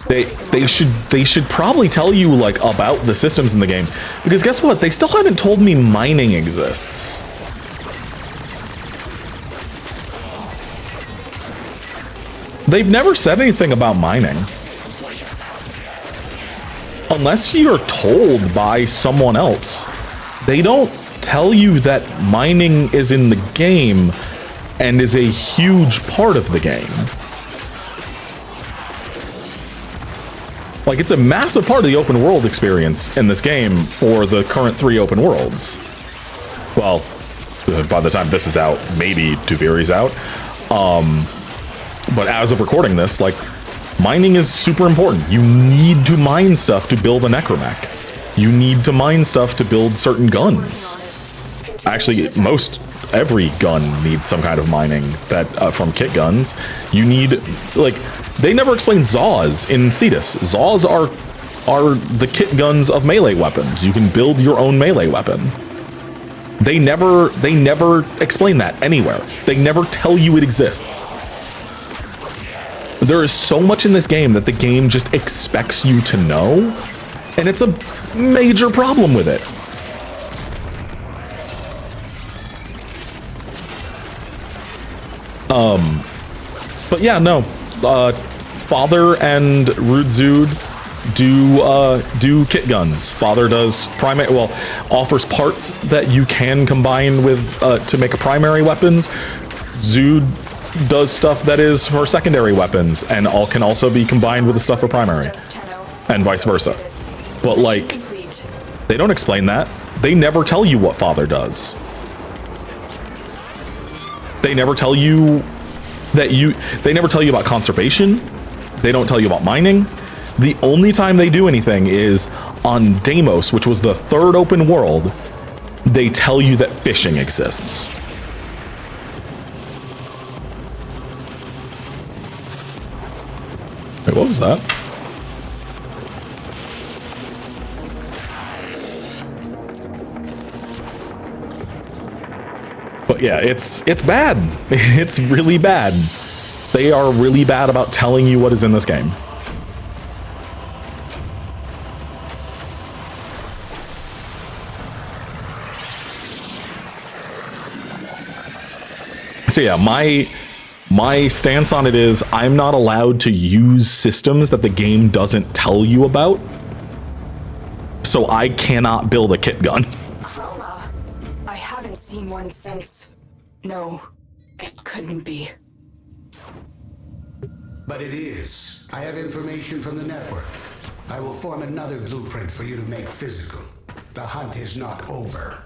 They should probably tell you, like, about the systems in the game, because guess what? They still haven't told me mining exists. They've never said anything about mining. Unless you're told by someone else. They don't tell you that mining is in the game and is a huge part of the game. Like, it's a massive part of the open world experience in this game for the current 3 open worlds. Well, by the time this is out, maybe Tuviri's out. But as of recording this, like, mining is super important. You need to mine stuff to build a necromech. You need to mine stuff to build certain guns. Actually, every gun needs some kind of mining that from kit guns. You need, like, they never explain Zaws in Cetus. Zaws are the kit guns of melee weapons. You can build your own melee weapon. They never explain that anywhere. They never tell you it exists. There is so much in this game that the game just expects you to know, and it's a major problem with it. But yeah, no. Father and Rudzood do kit guns. Father does offers parts that you can combine with to make a primary weapons. Zood does stuff that is for secondary weapons and all can also be combined with the stuff for primary, and vice versa. But like, they don't explain that. They never tell you what Father does. They never tell you that they never tell you about conservation. They don't tell you about mining. The only time they do anything is on Deimos, which was the third open world. They tell you that fishing exists. Wait, what was that? But yeah, it's bad. It's really bad. They are really bad about telling you what is in this game. So yeah, my stance on it is I'm not allowed to use systems that the game doesn't tell you about. So I cannot build a kit gun. Chroma. I haven't seen one since. No, it couldn't be. But it is. I have information from the network. I will form another blueprint for you to make physical. The hunt is not over.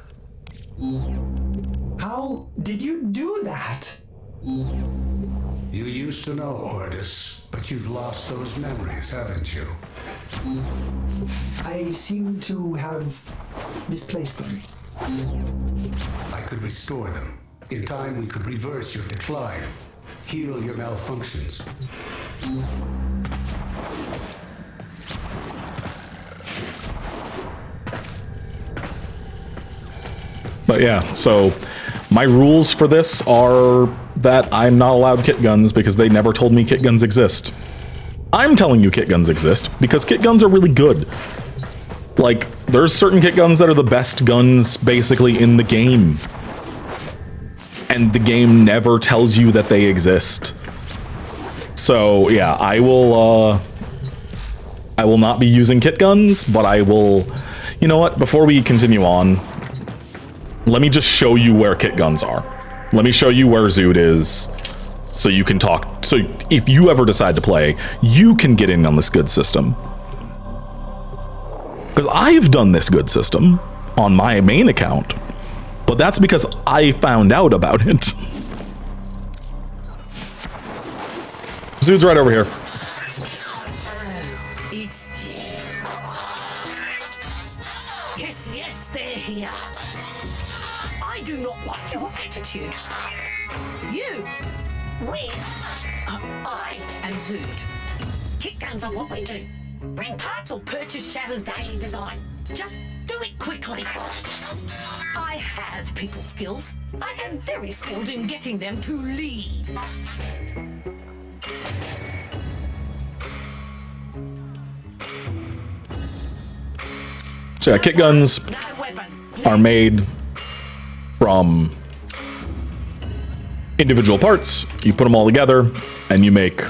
How did you do that? You used to know, Ordis, but you've lost those memories, haven't you? I seem to have misplaced them. I could restore them. In time, we could reverse your decline, heal your malfunctions. But yeah, so my rules for this are that I'm not allowed kit guns because they never told me kit guns exist. I'm telling you kit guns exist because kit guns are really good. Like, there's certain kit guns that are the best guns basically in the game. And the game never tells you that they exist. So yeah, I will not be using kit guns, but I will, you know what, before we continue on, let me just show you where kit guns are. Let me show you where Zood is so you can talk. So if you ever decide to play, you can get in on this good system. Because I've done this good system on my main account, but that's because I found out about it. Zood's right over here. It's you. Yes, they're here. I do not like your attitude. You, we, I am Zood. Kit guns are what we do. Bring parts or purchase Shatter's daily design. Just do it quickly. I have people skills. I am very skilled in getting them to leave. So yeah, kit guns No weapon. are made from individual parts. You put them all together and you make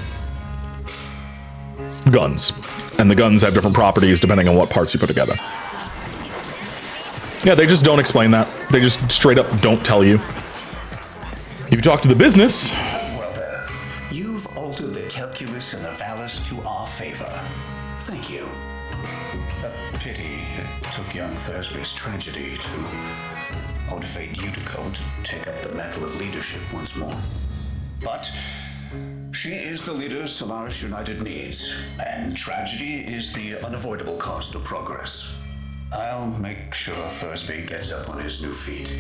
guns. And the guns have different properties depending on what parts you put together. Yeah, they just don't explain that. They just straight up don't tell you. If you talk to the business, Well, there. You've altered the calculus and the vallus to our favor. Thank you. A pity it took young Thursby's tragedy to motivate you to go to take up the mantle of leadership once more. But she is the leader Solaris United needs, and tragedy is the unavoidable cost of progress. I'll make sure Thursby gets up on his new feet.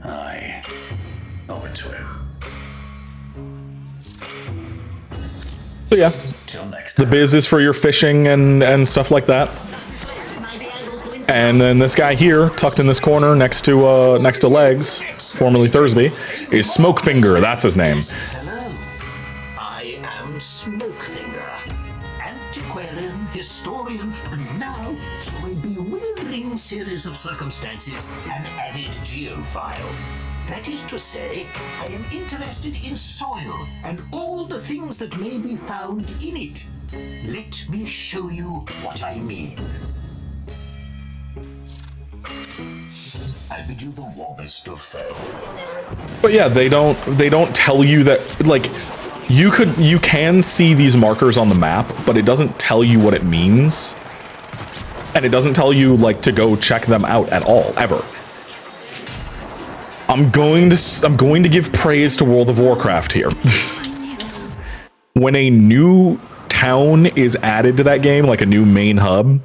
I owe it to him. but yeah, Till next the time. biz is for your fishing and stuff like that. And then this guy here, tucked in this corner next to Legs, formerly Thursby, is Smokefinger. That's his name. Hello, I am Smokefinger, antiquarian, historian, and now, through a bewildering series of circumstances, an avid geophile. That is to say, I am interested in soil and all the things that may be found in it. Let me show you what I mean. I bid you the warmest of farewell. But yeah, they don't tell you that, like, you can see these markers on the map, but it doesn't tell you what it means. And it doesn't tell you, like, to go check them out at all, ever. I'm going to give praise to World of Warcraft here. When a new town is added to that game, like a new main hub,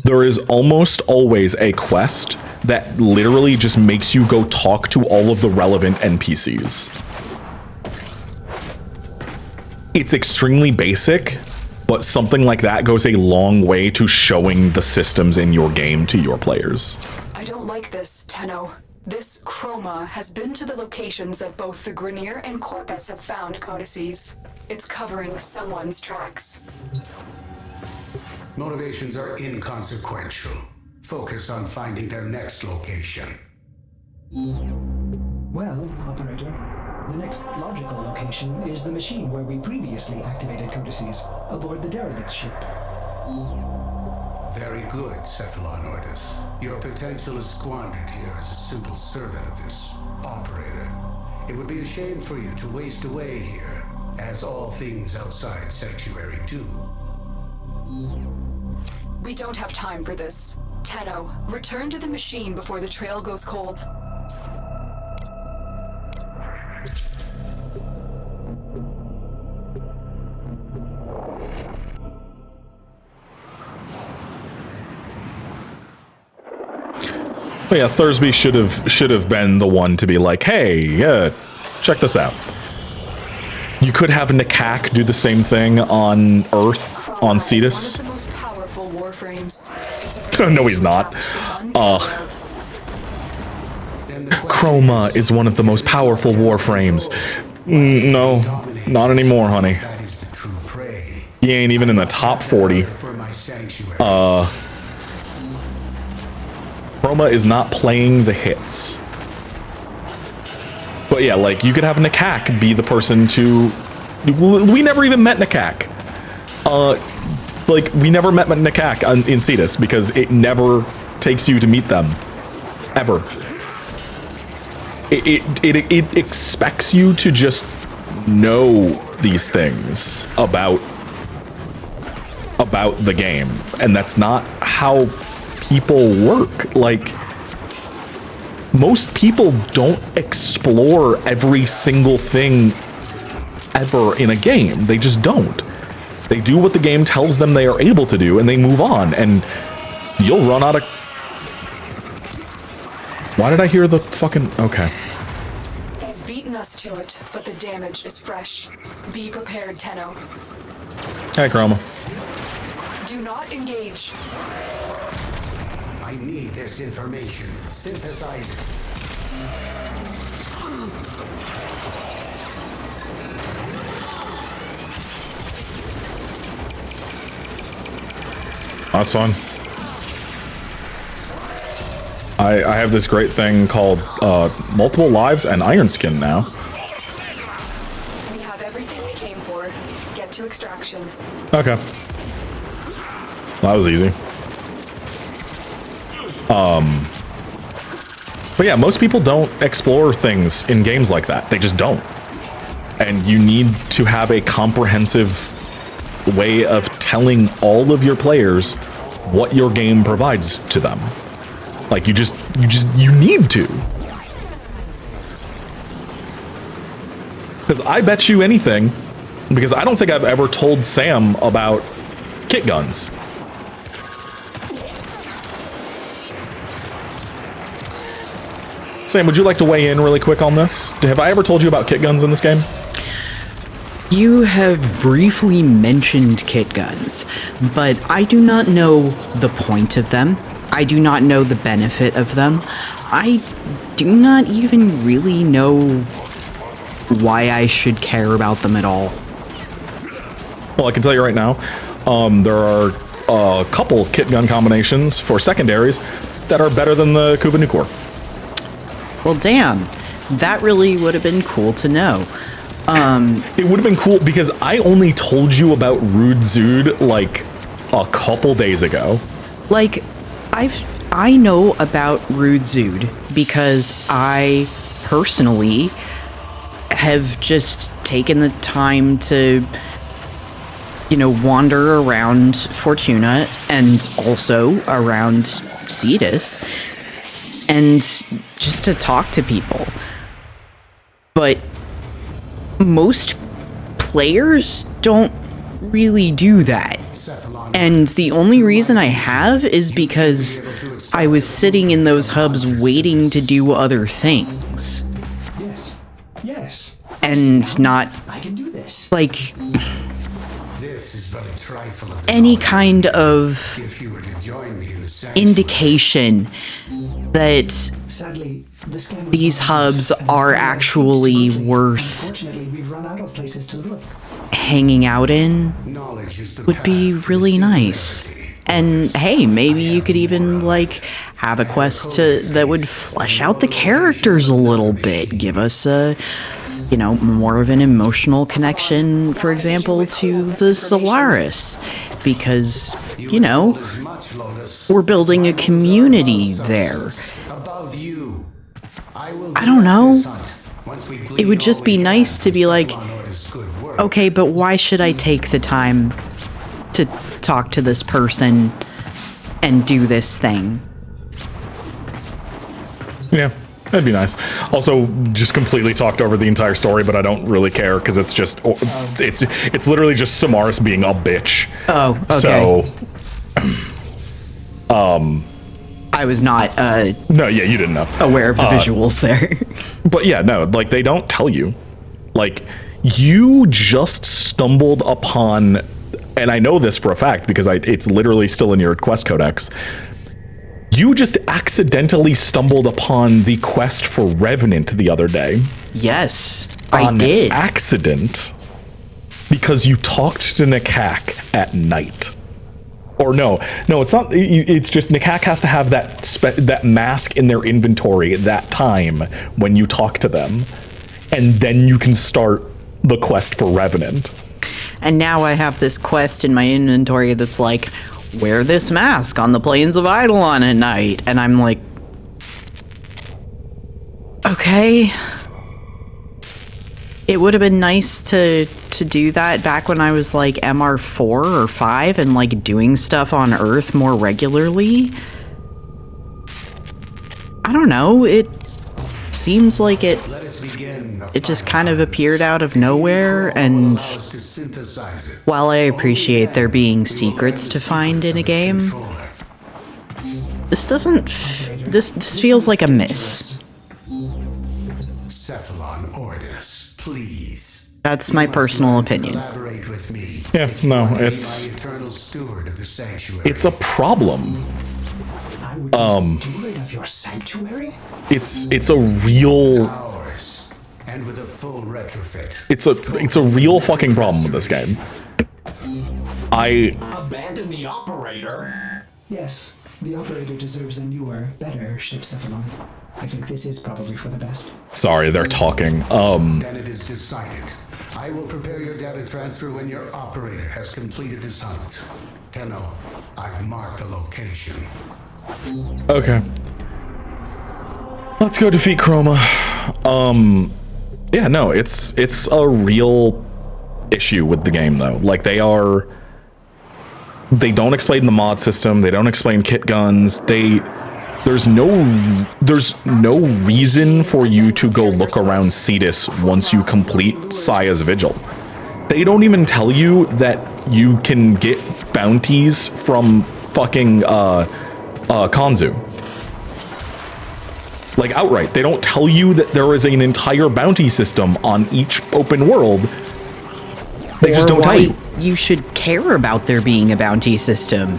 there is almost always a quest that literally just makes you go talk to all of the relevant NPCs. It's extremely basic, but something like that goes a long way to showing the systems in your game to your players. I don't like this, Tenno. This chroma has been to the locations that both the Grineer and Corpus have found codices. It's covering someone's tracks. Motivations are inconsequential. Focus on finding their next location. Well, Operator, the next logical location is the machine where we previously activated codices aboard the derelict ship. Very good, Cephalon-Ordis. Your potential is squandered here as a simple servant of this operator. It would be a shame for you to waste away here, as all things outside Sanctuary do. We don't have time for this. Tenno, return to the machine before the trail goes cold. But yeah, Thursby should have been the one to be like, hey, check this out. You could have Nikak do the same thing on Earth, on Cetus. One of the most powerful warframes. No, he's not. Chroma is one of the most powerful warframes. No, not anymore, honey. That is the true prey. He ain't even in the top 40. For my sanctuary. Chroma is not playing the hits. But yeah, like, you could have Nikak be the person to... We never even met Nikak. Like, we never met Nikak in Cetus because it never takes you to meet them. Ever. It expects you to just know these things about the game. And that's not how people work. Like, most people don't explore every single thing ever in a game. They just don't. They do what the game tells them they are able to do, and they move on, and you'll run out of... Why did I hear the fucking... Okay. They've beaten us to it, but the damage is fresh. Be prepared, Tenno. Hey, Chroma. Do not engage. I need this information. Synthesize it. That's fun. I have this great thing called multiple lives and iron skin now. We have everything we came for. Get to extraction. Okay. That was easy. But yeah, most people don't explore things in games like that. They just don't. And you need to have a comprehensive way of telling all of your players what your game provides to them. Like, you need to. Because I bet you anything, because I don't think I've ever told Sam about kit guns. Sam, would you like to weigh in really quick on this? Have I ever told you about kit guns in this game? You have briefly mentioned kit guns, but I do not know the point of them. I do not know the benefit of them. I do not even really know why I should care about them at all. Well, I can tell you right now, there are a couple kit gun combinations for secondaries that are better than the Kuva Nukor. Well, damn. That really would have been cool to know. It would have been cool because I only told you about Rude Zood like a couple days ago. Like, I know about Rude Zood because I personally have just taken the time to, wander around Fortuna and also around Cetus and just to talk to people. But most players don't really do that. And the only reason I have is because I was sitting in those hubs waiting to do other things. Yes. And not, I can do this. like, This is but a trifle of the any knowledge. kind of If you were to join me in the sanctuary, indication that Sadly, the scan was these not hubs enough, and are the actually smoothly. worth Unfortunately, we've run out of places to look. hanging out in knowledge is the would be path to really the nice. singularity. And hey, maybe you could even have a quest that would flesh out the characters a little bit, give us a more of an emotional connection, for example, to the Solaris, because As much, Lotus. we're building a community there. Above you. I don't know. It would just be nice to be like, okay, but why should I take the time to talk to this person and do this thing? Yeah, that'd be nice. Also, just completely talked over the entire story, but I don't really care because it's just it's literally just Samaris being a bitch. Oh, okay. So, I was not no, yeah, you didn't know. aware of the visuals there. But yeah, no, they don't tell you. You just stumbled upon, and I know this for a fact because it's literally still in your quest codex. You just accidentally stumbled upon the quest for Revenant the other day. Yes, I On did. accident, because you talked to Nikak at night. Or no, it's not. It's just Nikak has to have that mask in their inventory at that time when you talk to them, and then you can start the quest for Revenant. And now I have this quest in my inventory that's like, wear this mask on the plains of Eidolon at night. And I'm like, okay. It would have been nice to do that back when I was like MR4 or 5 and doing stuff on Earth more regularly. I don't know, it seems like it just kind of appeared out of nowhere, and while I appreciate there being secrets to find in a game, this doesn't this feels like a miss. Cephalon Ordis, please. That's my personal opinion. Collaborate with me. Yeah, no, My it's eternal steward of the sanctuary. a problem. I would be steward of your sanctuary? It's a real Ours, and with a full retrofit. it's a real fucking problem with this game. Abandon the operator. Yes, the operator deserves a newer, better ship, Cephalon. I think this is probably for the best. Sorry, they're talking. Then it is decided. I will prepare your data transfer when your operator has completed this hunt. Tenno, I've marked the location. Okay. Let's go defeat Chroma. Yeah, no, it's a real issue with the game though. They don't explain the mod system, they don't explain kit guns, there's no reason for you to go look around Cetus once you complete Saya's Vigil. They don't even tell you that you can get bounties from fucking Kanzu. Outright. They don't tell you that there is an entire bounty system on each open world. They just don't tell you. You should care about there being a bounty system.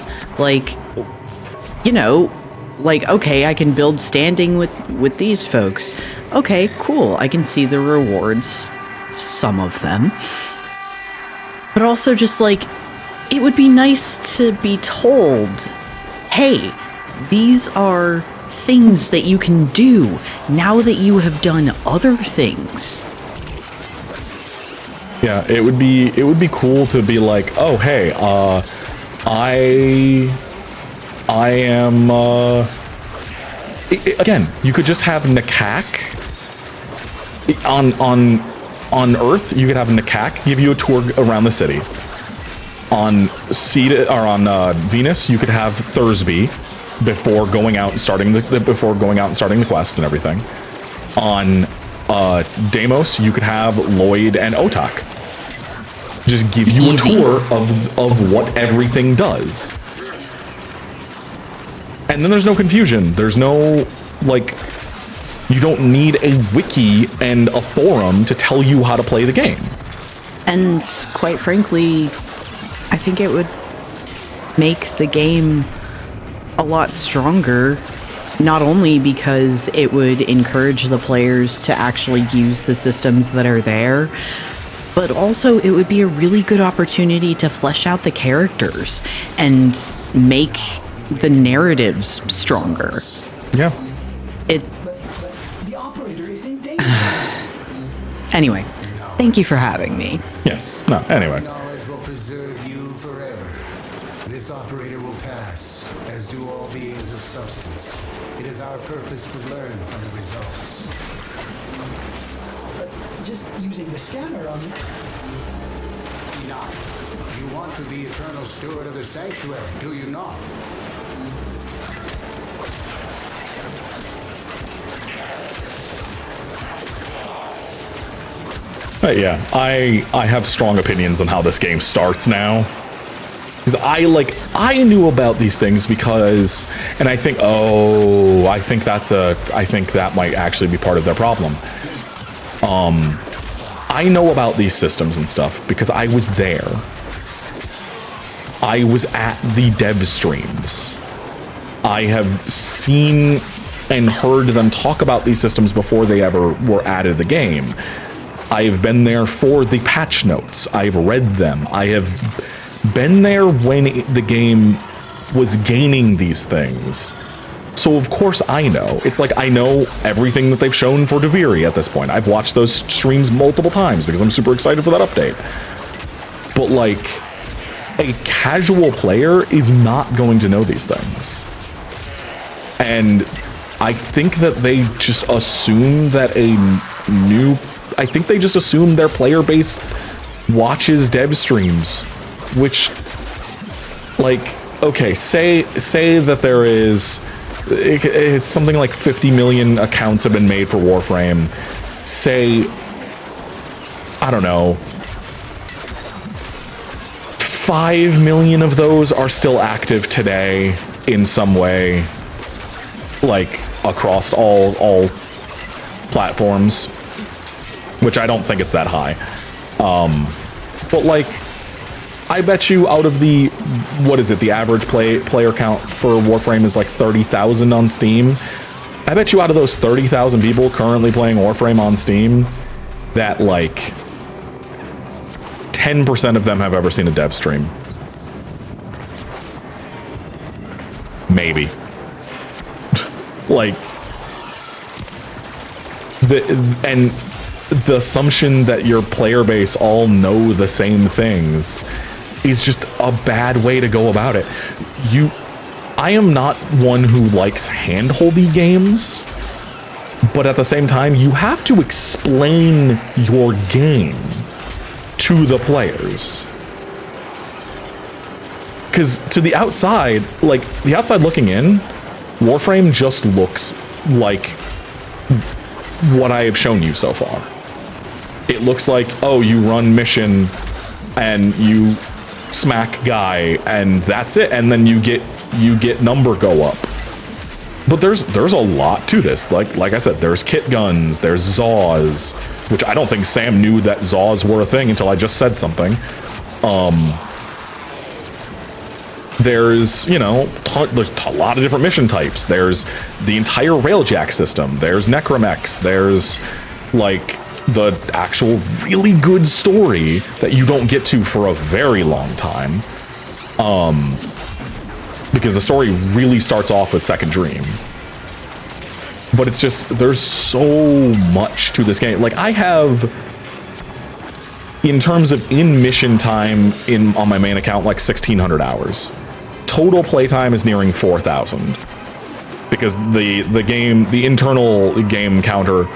Okay, I can build standing with these folks. Okay, cool. I can see the rewards, some of them. But also just it would be nice to be told, hey, these are things that you can do now that you have done other things. Yeah, it would be cool to be like, oh hey, I am again, you could just have Nakak on Earth. You could have Nakak give you a tour around the city. On Venus, you could have Thursby before going out and starting the quest and everything. On Deimos, you could have Lloyd and Otak just give you a tour of what everything does. And then there's no confusion. There's no, like, you don't need a wiki and a forum to tell you how to play the game. And quite frankly, I think it would make the game a lot stronger, not only because it would encourage the players to actually use the systems that are there, but also it would be a really good opportunity to flesh out the characters and make the narratives stronger. Yeah. The operator is in danger. Anyway, thank you for having me. Yeah. No, anyway. Knowledge will preserve you forever. This operator will pass, as do all beings of substance. It is our purpose to learn from the results. Just using the scanner on Enough. You want to be eternal steward of the sanctuary, do you not? But yeah, I have strong opinions on how this game starts now. Because I knew about these things because, and I think that might actually be part of their problem. I know about these systems and stuff because I was there. I was at the dev streams. I have seen and heard them talk about these systems before they ever were added to the game. I've been there for the patch notes. I've read them. I have been there when the game was gaining these things. So of course I know. It's like I know everything that they've shown for Deviri at this point. I've watched those streams multiple times because I'm super excited for that update. But like, a casual player is not going to know these things. And I think that they just assume that I think they just assume their player base watches dev streams, which, like, okay, say that there is, it's something like 50 million accounts have been made for Warframe. Say, I don't know, 5 million of those are still active today in some way, like across all platforms, which I don't think it's that high. But like, I bet you out of the, what is it, the average player count for Warframe is like 30,000 on Steam. I bet you out of those 30,000 people currently playing Warframe on Steam, that like 10% of them have ever seen a dev stream. Maybe. Like, the assumption that your player base all know the same things is just a bad way to go about it. I am not one who likes hand-holdy games, but at the same time, you have to explain your game to the players. Because to the outside, like, the outside looking in, Warframe just looks like what I have shown you so far. It looks like, oh, you run mission and you smack guy and that's it, and then you get number go up. But there's a lot to this. Like I said, there's kit guns, there's Zaws, which I don't think Sam knew that Zaws were a thing until I just said something. There's, you know, there's a lot of different mission types. There's the entire railjack system. There's Necromex. There's like the actual really good story that you don't get to for a very long time. Because the story really starts off with Second Dream. But it's just, there's so much to this game. Like, I have, in terms of in-mission time on my main account, like 1,600 hours. Total playtime is nearing 4,000. because the internal game counter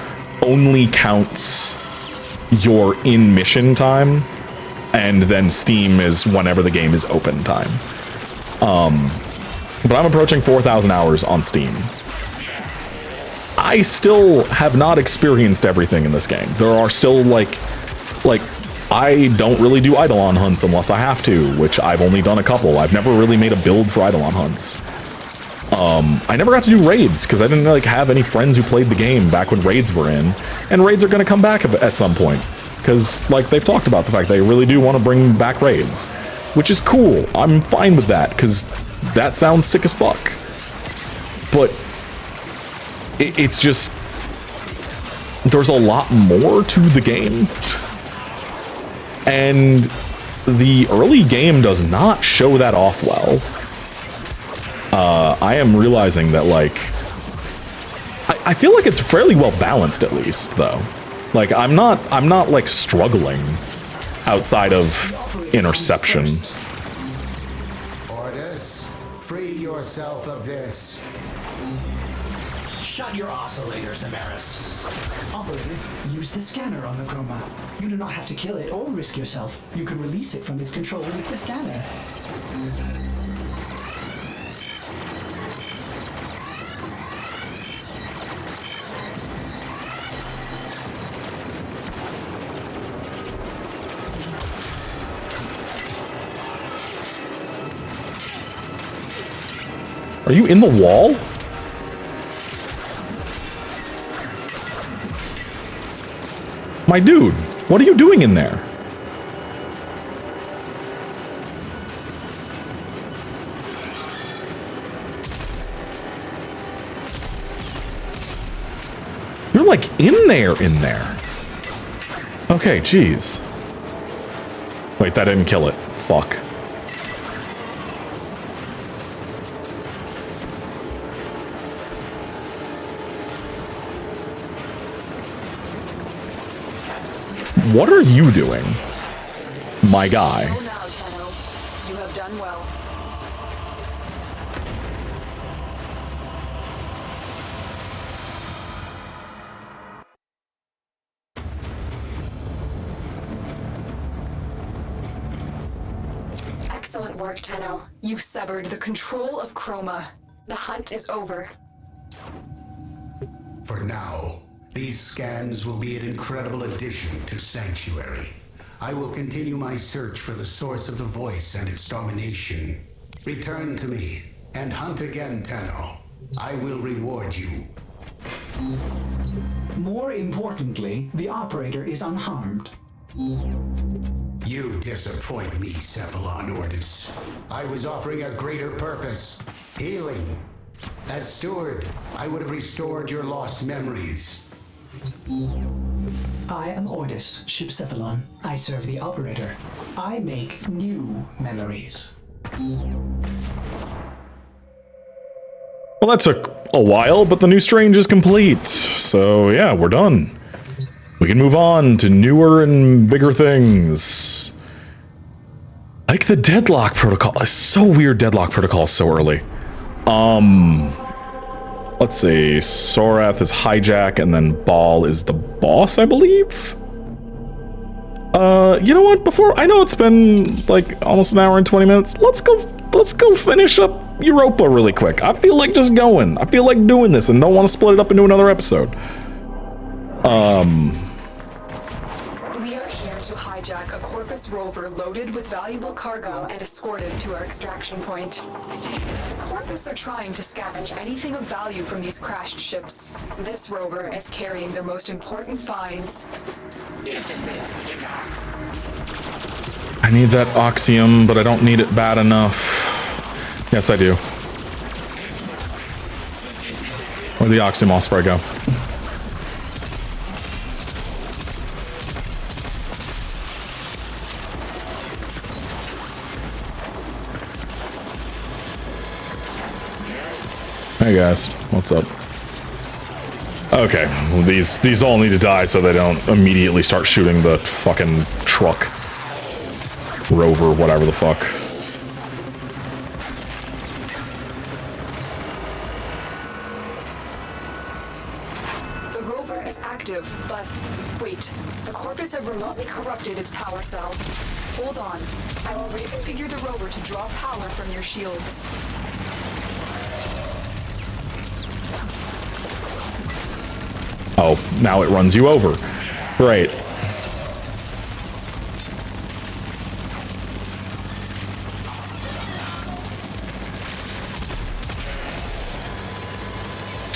only counts your in mission time, and then Steam is whenever the game is open time. But I'm approaching 4,000 hours on Steam. I still have not experienced everything in this game. There are still like I don't really do Eidolon hunts unless I have to, which I've only done a couple. I've never really made a build for Eidolon hunts. I never got to do raids because I didn't like have any friends who played the game back when raids were in, and raids are going to come back at some point because like they've talked about the fact they really do want to bring back raids, which is cool. I'm fine with that because that sounds sick as fuck. But it's just there's a lot more to the game, and the early game does not show that off well. I am realizing that, like, I feel like it's fairly well balanced, at least, though. Like, I'm not like struggling outside of interception. Orders, free yourself of this. Shut your oscillator, Samaris. Operator, use the scanner on the Chroma. You do not have to kill it or risk yourself. You can release it from its control with the scanner. Are you in the wall? My dude, what are you doing in there? You're like in there. Okay, jeez. Wait, that didn't kill it. Fuck. What are you doing, my guy? Go now, Tenno. You have done well. Excellent work, Tenno. You've severed the control of Chroma. The hunt is over. For now, these scans will be an incredible addition to Sanctuary. I will continue my search for the source of the voice and its domination. Return to me, and hunt again, Tenno. I will reward you. More importantly, the operator is unharmed. You disappoint me, Cephalon Ordis. I was offering a greater purpose. Healing. As steward, I would have restored your lost memories. I am Ordis, Ship Cephalon. I serve the operator. I make new memories. Well, that took a while, but the new Strange is complete. So yeah, we're done. We can move on to newer and bigger things. Like the Deadlock Protocol. It's so weird Deadlock Protocol is so early. Let's see. Sorath is Hijack, and then Ball is the boss, I believe? You know what? Before, I know it's been like almost an hour and 20 minutes. Let's go finish up Europa really quick. I feel like just going. I feel like doing this and don't want to split it up into another episode. We are here to hijack a Corpus rover loaded with valuable cargo and escorted to our extraction point. The Corpus are trying to scavenge anything of value from these crashed ships. This rover is carrying their most important finds. I need that Oxium, but I don't need it bad enough. Yes, I do. Where'd the Oxium Allspray go? Hey guys, what's up? Okay, well, these all need to die so they don't immediately start shooting the fucking truck. Rover, whatever the fuck. Wait, the Corpus have remotely corrupted its power cell. Hold on. I will reconfigure the rover to draw power from your shields. Oh, now it runs you over. Great.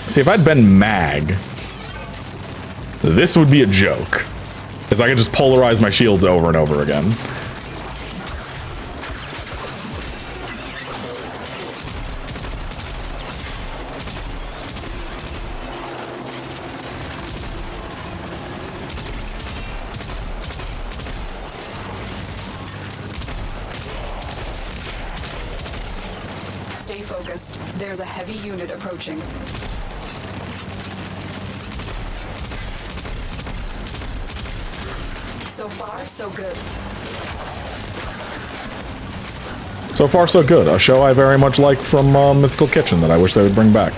See, if I'd been Mag, this would be a joke. Because I could just polarize my shields over and over again. Stay focused. There's a heavy unit approaching. So far, so good. So far, so good. A show I very much like from Mythical Kitchen that I wish they would bring back.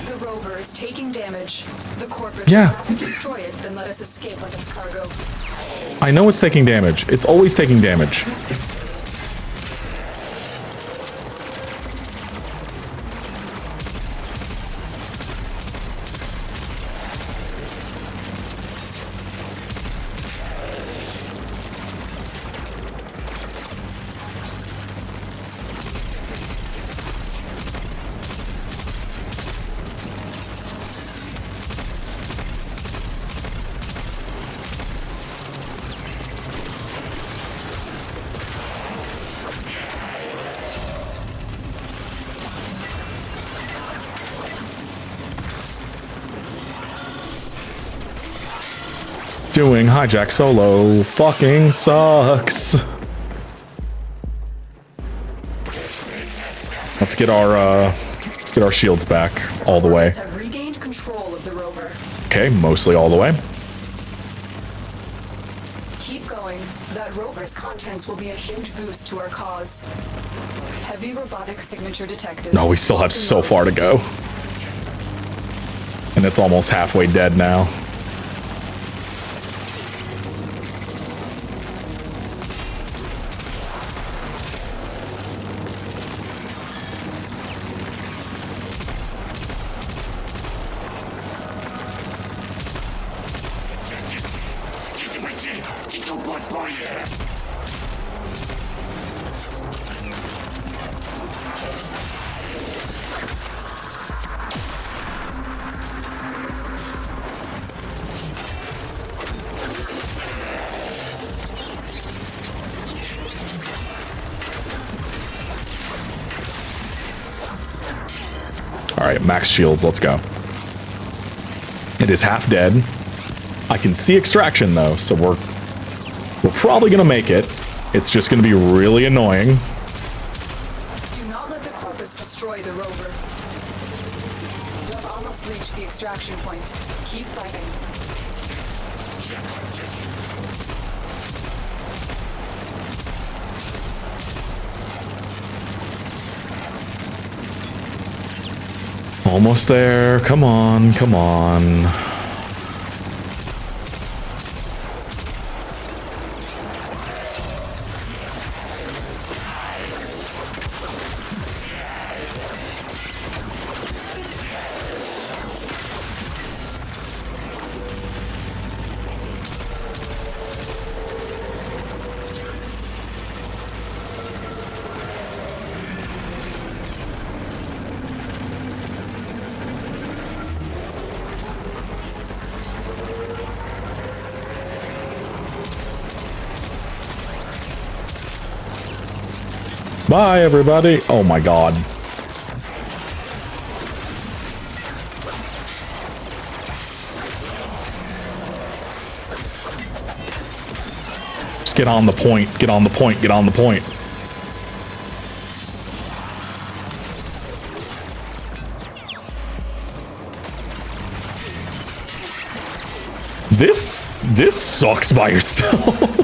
The rover is taking damage. The Corpus Yeah. would rather destroy it than let us escape with its cargo. I know it's taking damage. It's always taking damage. Doing hijack solo fucking sucks. Let's get our shields back all the way. Have regained control of the rover. Okay, mostly all the way. Keep going. That rover's contents will be a huge boost to our cause. Heavy robotic signature detected. No, we still have so far to go. And it's almost halfway dead now. All right, max shields, let's go. It is half dead. I can see extraction though, so we're probably gonna make it. It's just gonna be really annoying. Do not let the Corpus destroy the rover. You have almost reached the extraction point. Keep fighting. Almost there. Come on, come on. Bye, everybody. Oh my god. Just get on the point. Get on the point. Get on the point. This sucks by yourself.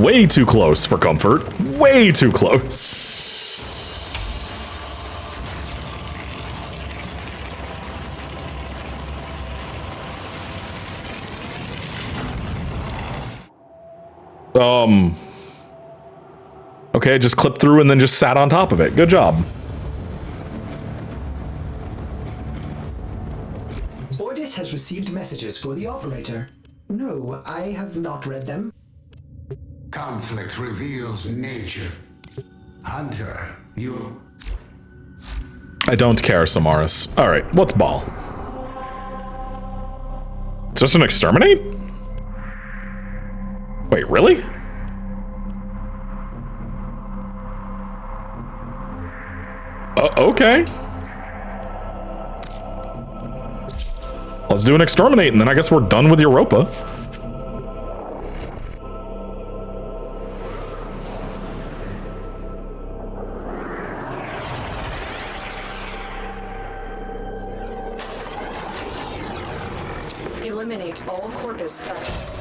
Way too close for comfort. Way too close. Okay, just clipped through and then just sat on top of it. Good job. Ordis has received messages for the operator. No, I have not read them. Conflict reveals nature. Hunter, you... I don't care, Samaris. Alright, what's ball? Is this an exterminate? Wait, really? Okay. Let's do an exterminate, and then I guess we're done with Europa. Eliminate all Corpus threats.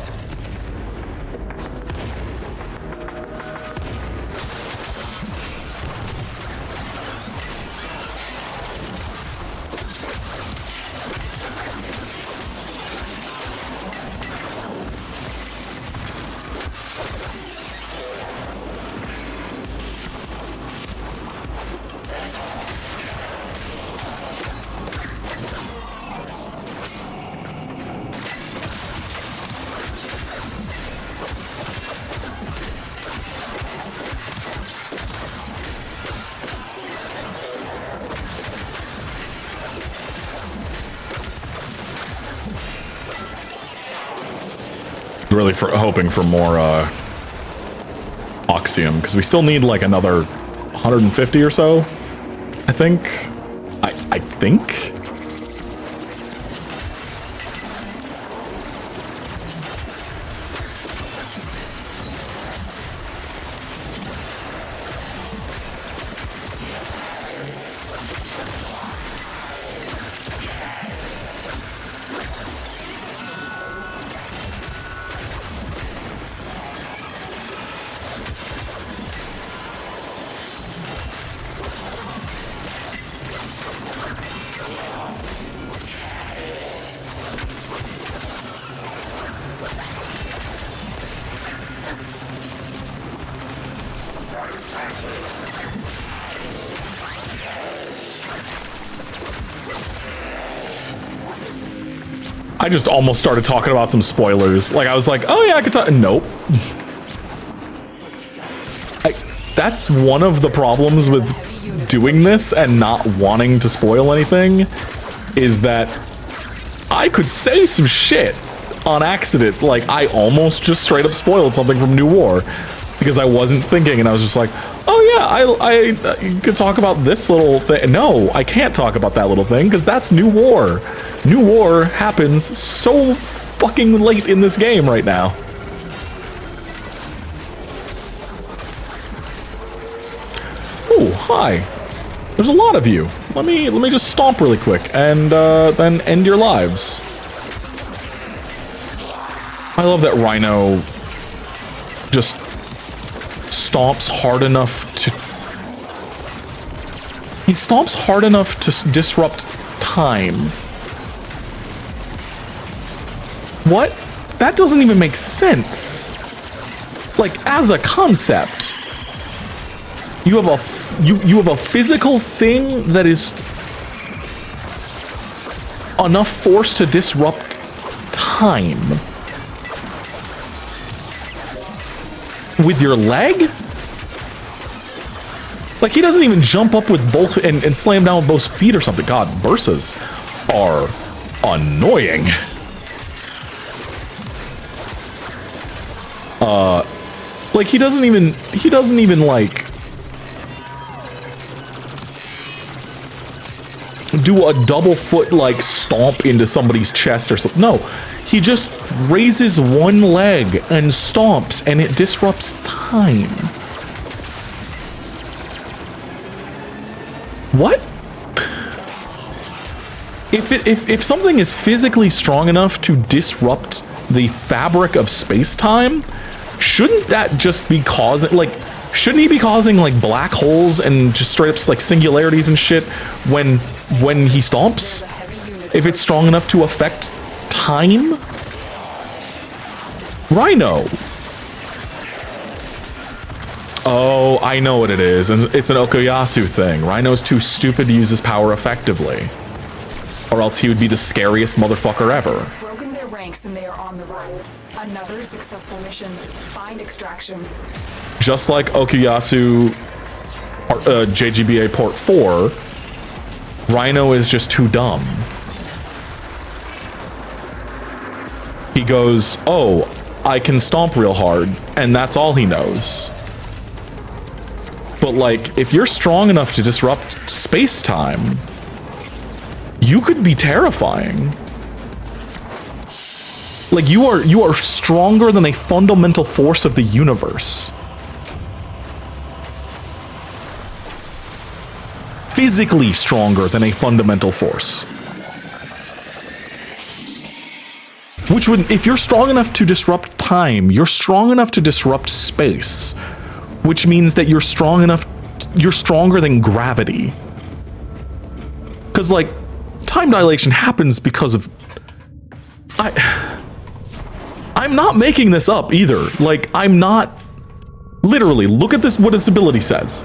Really hoping for more Oxium, because we still need like another 150 or so, I think. I think? I just almost started talking about some spoilers. Like, I was like, oh yeah, I could talk. Nope. That's one of the problems with doing this and not wanting to spoil anything, is that I could say some shit on accident. Like, I almost just straight up spoiled something from New War because I wasn't thinking, and I was just like, oh yeah, I could talk about this little thing. No, I can't talk about that little thing because that's New War. New War happens so fucking late in this game right now. Oh, hi. There's a lot of you. Let me just stomp really quick and then end your lives. I love that Rhino just stomps hard enough to... He stomps hard enough to disrupt time. What? That doesn't even make sense. Like, as a concept, you have a physical thing that is enough force to disrupt time with your leg? Like, he doesn't even jump up with both and slam down with both feet or something. God, bursas are annoying. Like, he doesn't even like do a double foot like stomp into somebody's chest or something. No, he just raises one leg and stomps, and it disrupts time. What? If something is physically strong enough to disrupt the fabric of space-time, shouldn't that just be causing, like, shouldn't he be causing, like, black holes and just straight up, like, singularities and shit when he stomps? If it's strong enough to affect time? Rhino. Oh, I know what it is, and it's an Okuyasu thing. Rhino's too stupid to use his power effectively. Or else he would be the scariest motherfucker ever. Broken their ranks and they are on the run. Another successful mission. Find extraction. Just like Okuyasu JGBA Port 4, Rhino is just too dumb. He goes, oh, I can stomp real hard, and that's all he knows. But like, if you're strong enough to disrupt space-time, you could be terrifying. Like, you are stronger than a fundamental force of the universe. Physically stronger than a fundamental force. Which would, if you're strong enough to disrupt time, you're strong enough to disrupt space. Which means that you're strong enough, you're stronger than gravity. Because, like, time dilation happens because of... I'm not making this up either. Like, I'm not... Literally, look at this, what its ability says.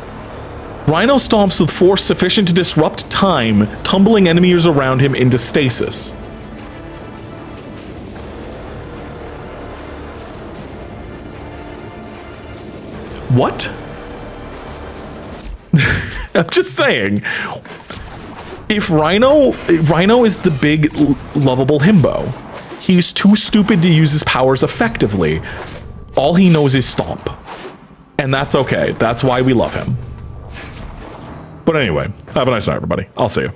Rhino stomps with force sufficient to disrupt time, tumbling enemies around him into stasis. What? I'm just saying. If Rhino is the big, lovable himbo. He's too stupid to use his powers effectively. All he knows is stomp. And that's okay. That's why we love him. But anyway, have a nice night, everybody. I'll see you.